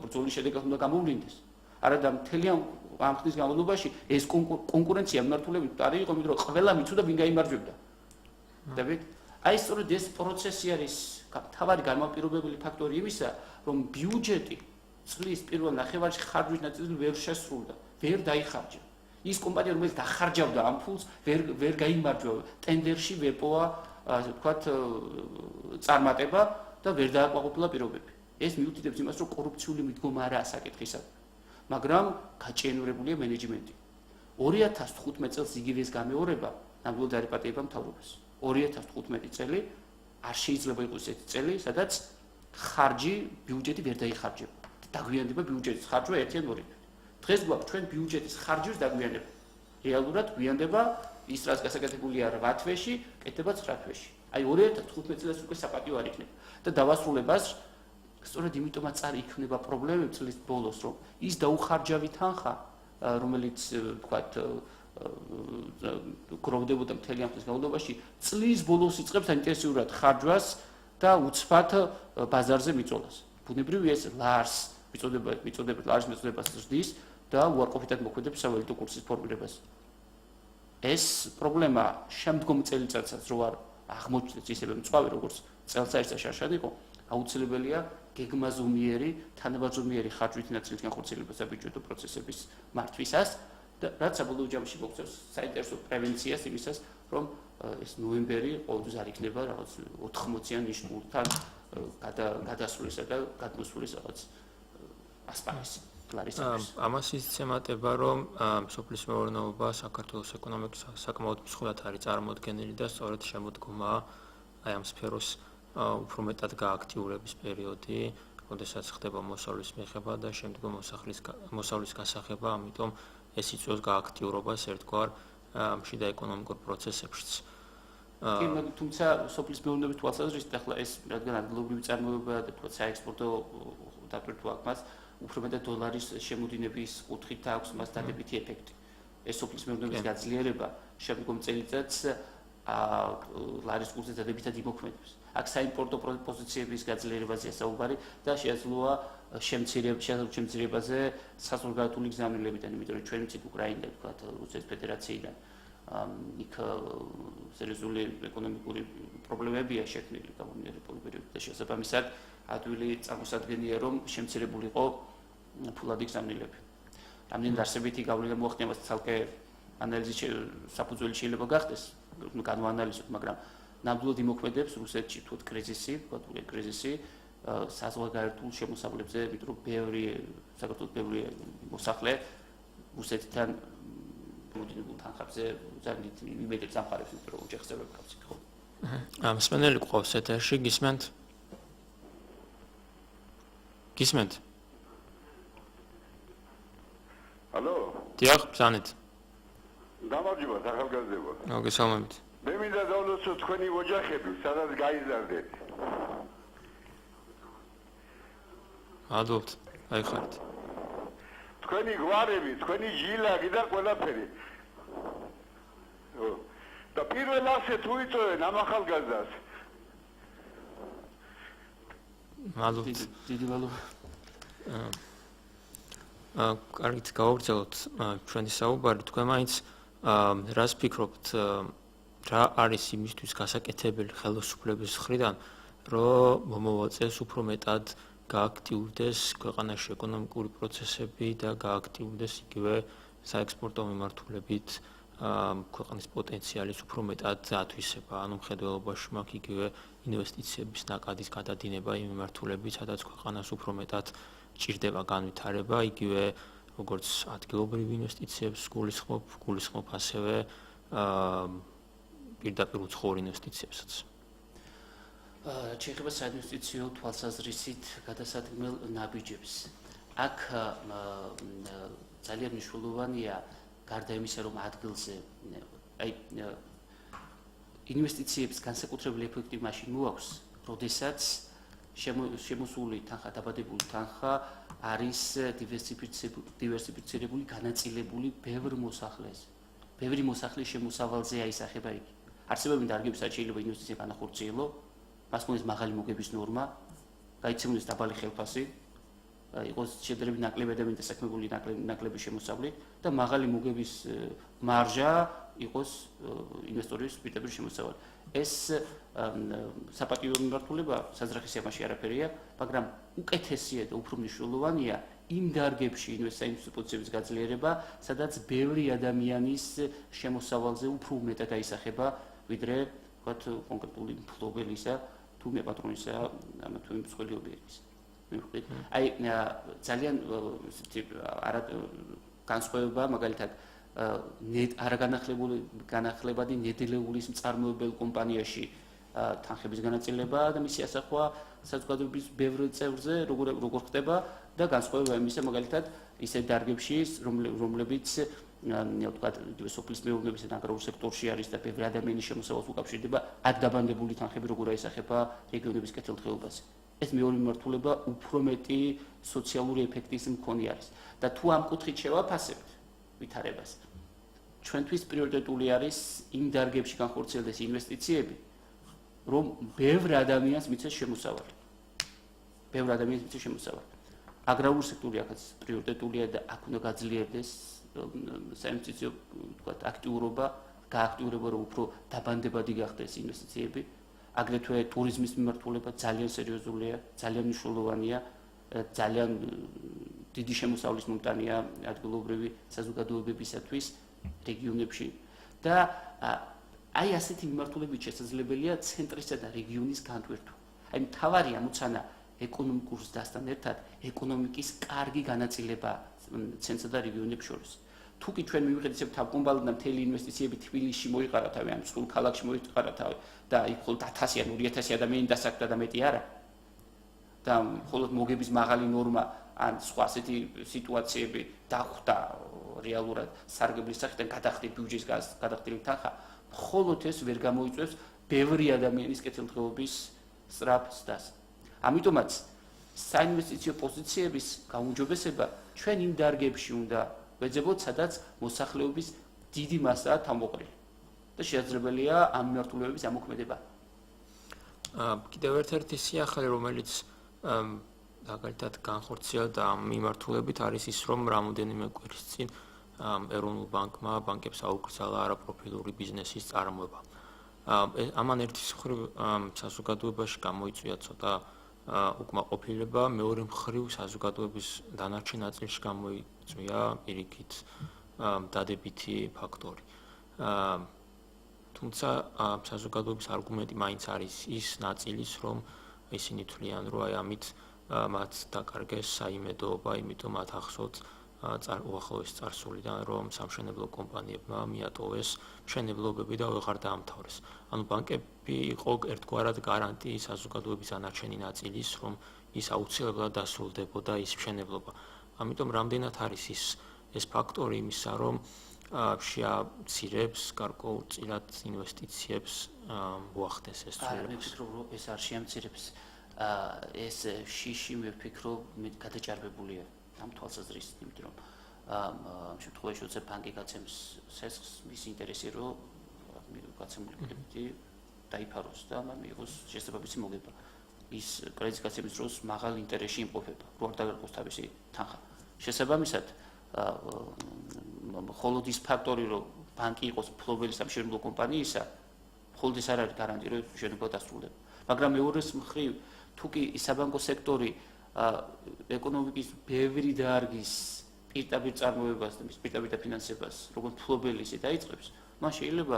ბრძოლის შედეგად უნდა გამოვლინდეს. არადა მთელი ამ ხნის განმავლობაში ეს კონკურენცია მიმართულებით არ იყო, იმიტომ რომ ყველა მიცოდა ვინ გაიმარჯვებდა. დაბით? აი სწორედ ეს პროცესი არის თავარი განმაპირობებელი ფაქტორი იმისა, რომ ბიუჯეტი წლის პირველ ნახევარში ხარჯვის ნაწილი ვერ შესრულდა, ვერ დაიხარჯა. ის კომპანია, რომელიც დახარჯავდა ამ ფულს, ვერ გაიმარჯვა ტენდერში, ვერ პოვა, ასე ვთქვათ, წარმატება და ვერ დააკმაყოფილა პირობები. ეს მიუთითებს იმას, რომ კორუფციული მიდგომა არაა საკითხისა, მაგრამ გაჭიანურებულია მენეჯმენტი. 2015 წელს იგივე ეს გამეორება ნამდვილად არიპატიება მთავრობას. 2015 წელი არ შეიძლება იყოს ეს წელი, სადაც ხარჯი ბიუჯეტი ვერ დაიხარჯება. დაგვიანდება ბიუჯეტის ხარჯვა ერთიან ორით. დღეს გვაქვს ჩვენ ბიუჯეტის ხარჯვის დაგვიანება. რეალურად გვიანდება ის რაც გასაკეთებულია 8 თვეში, კეთდება 9 თვეში. აი 2015 წელს უკვე საპატიო არ იქნება. და დავასრულებას სწორედ იმიტომაც არ იქნება პრობლემები წლის ბოლოს, რომ ის დაუხარჯავი თანხა, რომელიც ვთქვათ გროვდებოდა მთელი ამ ხნის განმავლობაში, წლის ბოლოს იწყებს ინტენსიურად ხარჯვას და უცბად ბაზარზე მიწოდას. ბუნებრივია ეს ლარს მიწოდება ლარს მიწოდებას ზრდის და უარყოფითად მოქმედებს სავალუტო კურსის ფორმირებას. ეს პრობლემა შემდგომ წელიწადსაც რო არ აღმოჩნდეს ისევე მწვავე როგორც წელიწადში შარშად იყო, აუცილებელია გეგმაზომიერი, თანაბარზომიერი ხარჯვითი ნაწილის განხორციელება საბიუჯეტო პროცესების მართვისას და რაც საბოლოო ჯამში მოგწევს საინტერესო პრევენციას იმისას, რომ ეს ნოემბერი ყოველთვის არ იქნება რაღაც 80-იან ნიშნულთან გადასვლისა და გადმოსვლის რაღაც ასპარეზი. ლარისათვის. ამას იცემატება, რომ სოფლის მეურნეობა საქართველოს ეკონომიკის საკმაოდ მსხვერპლად არის წარმოდგენილი და სწორედ შემოდგომაა აი ამ სფეროს უფრო მეტად გააქტიურების პერიოდი, როდესაც ხდება მოსავლის მიღება და შემდგომ მოსავლის გასაღება, ამიტომ ეს იწვევს გააქტიურებას ერთგვარ შიდა ეკონომიკურ პროცესებშიც. თუმცა სოფლის მეურნეობის თვალსაზრისით ახლა ეს რადგან ადგილობრივი წარმოებაა და თქვა საექსპორტო დატვირთვა აქვს მას უფრო მეტად დოლარის შემოდინების კუთხით აქვს მას დადებითი ეფექტი. ეს სოფლის მეურნეობის გაძლიერება შემდგომ წელიწადს ლარის კურსზე დადებითად იმოქმედებს. აქ საიმპორტო პოზიციების გაძლიერებაზეა საუბარი და შეეძლოა შემცირებაზე საზღვარგარეთული გზავნილებიდან, იმიტომ რომ ჩვენ ვიცით უკრაინიდან, თქვა რუსეთის ფედერაციიდან იქ სერიოზული ეკონომიკური პრობლემებია შექმნილი გამომდინარე პერიოდიდან და შესაბამისად ადვილი წარმოსადგენია რომ შემცირებულიყო ფულადი გზავნილები. ამდენ არსებითი გავლენა მოახდინა მას ცალკე ანალიზი საფუძველი შეიძლება გახდეს, განვაანალიზოთ, მაგრამ ნამდვილად იმოქმედებს რუსეთში თუ კრიზისი საზღვარგარეთულ შემოსავლებზე, იმიტომ რომ საქართველოს ბევრი მოსახლე რუსეთთან მოდინებულ თანხებზე ძალიან იმედებს ამხარებს, იმიტომ რომ ოჯახსებები აქვს იქ ხო? მსმენელი ყავს ეთერში, გისმენთ? გისმენთ? ალო? დიახ, ბრძანეთ. გამარჯობა, ახალგაზრდებო. მოგესალმებით. მე მინდა დავლოცო თქვენი ოჯახები, სადაც გაიზარდეთ. მადლობთ, აიხარეთ. თქვენი გვარები, თქვენი ჟილაკი და ყველაფერი. და პირველ ასე თუ იწოვენ ამ ახალგაზრდას. მადლობთ. დიდი მადლობა. კარგით, გავაგრძელოთ ჩვენი საუბარი. თქვენ მაინც რას ფიქრობთ, რა არის იმისთვის გასაკეთებელი ხელისუფლების მხრიდან, რომ მომავალ წელს უფრო მეტად გააქტიურდეს ქვეყანაში ეკონომიკური პროცესები და გააქტიურდეს იგივე საექსპორტო მიმართულებით ქვეყნის პოტენციალის უფრო მეტად ათვისება, ანუ მხედველობაში მაქვს იგივე ინვესტიციების ნაკადის გადადინება იმ მიმართულებით, სადაც ქვეყანას უფრო მეტად ჭირდება განვითარება, იგივე როგორც ადგილობრივ ინვესტიციებს გულისხმობ ასევე პირდაპირ უცხოურ ინვესტიციებსაც. შეიძლება საინვესტიციო თვალსაზრისით გადასადგმელ ნაბიჯებს. აქ ძალიან მნიშვნელოვანია გარდა იმისა, რომ ადგილზე ინვესტიციების განსაკუთრებული ეფექტი მაშინ მოაქვს, როდესაც შემოსული თანხა, დაბადებული თანხა არის დივერსიფიცირებული, განაწილებული ბევრ მოსახლეს. ბევრი მოსახლე შემოსავალზე აისახება იქ. არსებობენ დარგები, სადაც შეიძლება ინვესტიცია განახორციელო, მას მოდის მაღალი მოგების ნორმა, გაიცემოდეს დაბალი ხელფასი, იყოს შედარებით ნაკლები ადამიანთა საქმებული ნაკლები შემოსავლით და მაღალი მოგების მარჟა იყოს ინვესტორის პირდაპირ შემოსავალი. ეს საპატიო მიმართულება საზრახის ამაში არაფერია, მაგრამ უკეთესია და უფრო მნიშვნელოვანია იმ დარგებში ინვესტიციის პოზიციების გაძლიერება, სადაც ბევრი ადამიანის შემოსავალზე უფრო მეტად აისახება, ვიდრე ვთქვათ კონკრეტული მფლობელისა თუ მეპატრონისა ამა თუ იმ მსხვილი ობიექტის. აი ძალიან განსხვავება მაგალითად არაგანახლებადი ნედლეულის მწარმოებელ კომპანიაში თანხების განაწილება და მისი ასახვა საზოგადოების ბევრ წევრზე როგორ ხდება და განსხვავება იმისა მაგალითად ისეთ დარგებში რომლებიც ვთქვათ სოფლის მეურნეობის და აგრარულ სექტორში არის და ბევრი ადამიანის შემოსავალს უკავშირდება აქ დაბანდებული თანხები როგორ აისახება რეგიონების კეთილდღეობაზე. ეს მეორე მიმართულება უფრო მეტი სოციალური ეფექტის მქონე არის და თუ ამ კუთხით შევაფასებთ ვითარებას ჩვენთვის პრიორიტეტული არის იმ დარგებში განხორციელდეს ინვესტიციები რომ ბევრ ადამიანს მიცეს შემოსავალი. აგრარული სექტორი აქაც პრიორიტეტულია და აქ უნდა გაძლიერდეს საინვესტიციო ვთქვათ აქტიურობა, გააქტიურება რომ უფრო დაბანდებადი გახდეს ინვესტიციები. აგრეთვე ტურიზმის მიმართულება ძალიან სერიოზულია, ძალიან მნიშვნელოვანია, ძალიან დიდი შემოსავლის მომტანია ადგილობრივი საზოგადოებებისათვის რეგიონებში და აი ასეთი მიმართულებით შესაძლებელია ცენტრისა და რეგიონის განტვირთვა. აი მთავარი ამოცანა ეკონომიკურ ზრდასთან ერთად ეკონომიკის კარგი განაწილება ცენტრსა და რეგიონებს შორის. თუკი ჩვენ მივიღეთ ისევ თავკომბალიდან მთელი ინვესტიციები თბილისში მოიყარა თავი, ან სულ ქალაქში მოიყარა თავი და იქ მხოლოდ 1000 ან 2000 ადამიანი დასაქმდა და მეტი არა. და მხოლოდ მოგების მაღალი ნორმა ან სხვა ასეთი სიტუაციები დახვდა რეალურად სარგებლის სახიდან გადახდილი ბიუჯეტის გადახდილი თანხა, მხოლოდ ეს ვერ გამოიწვევს ბევრი ადამიანის კეთილდღეობის სწრაფ ზრდას. ამიტომაც საინვესტიციო პოზიციების გაუმჯობესება ჩვენ იმ დარგებში უნდა ვეძებოთ, სადაც მოსახლეობის დიდი მასაა თავმოყრილი და შესაძლებელია ამ მიმართულებების ამოქმედება. კიდევ ერთ-ერთი სიახლე, რომელიც მაგალითად განხორციელდა ამ მიმართულებით არის ის, რომ რამოდენიმე კვირის წინ ეროვნულ ბანკმა ბანკებს აუკრძალა არაპროფილური ბიზნესის წარმოება. ამან ერთის მხრივ საზოგადოებაში გამოიწვია ცოტა უკმაყოფილება, მეორე მხრივ საზოგადოების დანარჩენ ნაწილში გამოიწვია პირიქით დადებითი ფაქტორი. თუმცა საზოგადოების არგუმენტი მაინც არის ის ნაწილის, რომ ისინი თვლიან, რომ აი ამით მათ დაკარგეს საიმედოობა, იმიტომ მათ ახსოვთ უახლოეს წარსულიდან, რომ სამშენებლო კომპანიებმა მიატოვეს მშენებლობები და ვეღარ დაამთავრეს. ანუ ბანკები იყო ერთგვარად გარანტიის საზოგადოების დანარჩენი ნაწილის, რომ ის აუცილებლად დასრულდებოდა ის მშენებლობა. ამიტომ რამდენად არის ეს ფაქტორი იმისა, რომ შეამცირებს გარკვეულწილად ინვესტიციებს მოახდეს ეს ცვლილება. მე ვფიქრობ, რომ ეს არ შეამცირებს. ეს შიში მე ვფიქრობ, გადაჭარბებულია ამ თვალსაზრისით, იმიტომ რომ ამ შემთხვევაში როცა ბანკი გაცემს სესხს, მის ინტერესი რომ გაცემული კრედიტი დაიფაროს და მიიღოს შესაბამისი მოგება. ის კრედიტის გაცემის დროს მაღალ ინტერესში იმყოფება, რომ არ დაგარყოს თავისი თანხა. შესაბამისად, მხოლოდ ის ფაქტორი, რომ ბანკი იყოს მფლობელი სამშენებლო კომპანიისა, მხოლოდ ეს არ არის გარანტია, რომ შენობა დასრულდება. მაგრამ მეორეს მხრივ, თუკი საბანკო სექტორი ეკონომიკის ბევრი დარგის პირდაპირ წარმოებას და მის პირდაპირ დაფინანსებას, როგორც მფლობელი ისე დაიწყებს, მან შეიძლება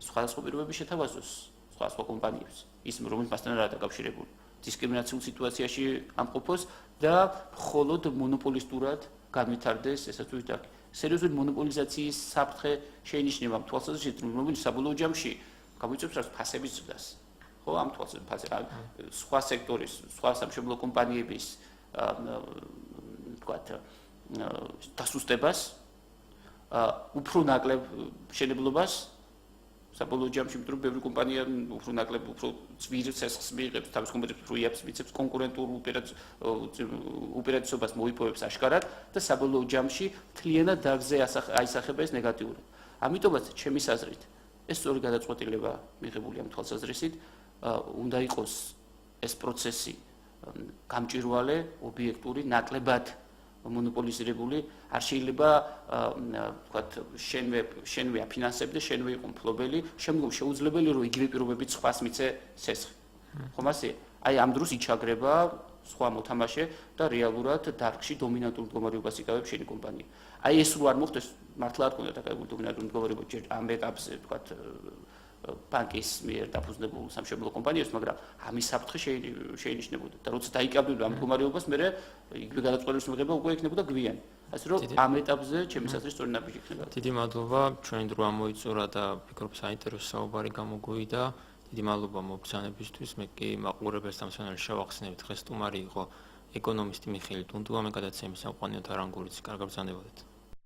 სხვადასხვა პირობები შეთავაზოს სხვადასხვა კომპანიებს, ის რომელიც მასთან არაა დაკავშირებული, დისკრიმინაციულ სიტუაციაში ამყოფოს და მხოლოდ მონოპოლისტურად განვითარდეს ესა თუ ის დარგი. სერიოზული მონოპოლიზაციის საფრთხე შეინიშნება ამ თვალსაზრისით, რომელიც საბოლოო ჯამში გამოიწვევს რაც ფასების ზრდას. ხო, ამ თვალსაზრისით სხვა სექტორის, სხვა სამშენებლო კომპანიების ვთქვათ დასუსტებას, უფრო ნაკლებ მშენებლობას საბოლოო ჯამში, იმიტომ რომ ბევრი კომპანია უფრო ნაკლებ, უფრო ძვირ სესხს მიიღებს, თავის კომპანიებს უფრო იაფს მიცემს, კონკურენტულ უპირატესობას მოიპოვებს აშკარად და საბოლოო ჯამში მთლიანად დარგზე აისახება ეს ნეგატიურად. ამიტომაც, ჩემის აზრით, ეს სწორი გადაწყვეტილება მიღებული ამ თვალსაზრისით უნდა იყოს ეს პროცესი გამჭვირვალე, ობიექტური, ნაკლებად მონოპოლიზირებული, არ შეიძლება ვთქვათ, შენვე აფინანსებ და შენვე იყო მფლობელი, შემდგომ შეუძლებელი რომ იგივე პირობებით სხვას მიცე სესხი. ხომ ასე? აი ამ დროს იჩაგრება სხვა მოთამაშე და რეალურად დარგში დომინანტურ მდგომარეობას იკავებს შენი კომპანია. აი ეს რო არ მოხდეს, მართლა არ გქონდა დაკავებული დომინანტურ მდგომარეობა ჯერ ამ ეტაპზე, ვთქვათ, ბანკის მიერ დაფუძნებულ სამშენებლო კომპანიებს, მაგრამ ამის საფრთხე შეინიშნებოდა და როცა დაიკავებდა ამ მდგომარეობას, მე იგივე გადაწყვეტილების მიღება უკვე იქნებოდა გვიანი. ასე რომ ამ ეტაპზე ჩემის აზრით სწორი ნაბიჯი იქნება. დიდი მადლობა, ჩვენი დრო ამოიწურა და ვფიქრობ საინტერესო საუბარი გამოგვივიდა. დიდი მადლობა მობრძანებისთვის. მე კი მაყურებელს დამსვენელი შევახსენებ, დღეს სტუმარი იყო ეკონომისტი მიხეილ ტუნდუა, მე გადაცემის სამყაროთა რანგურიც. კარგად ბრძანებოდეთ.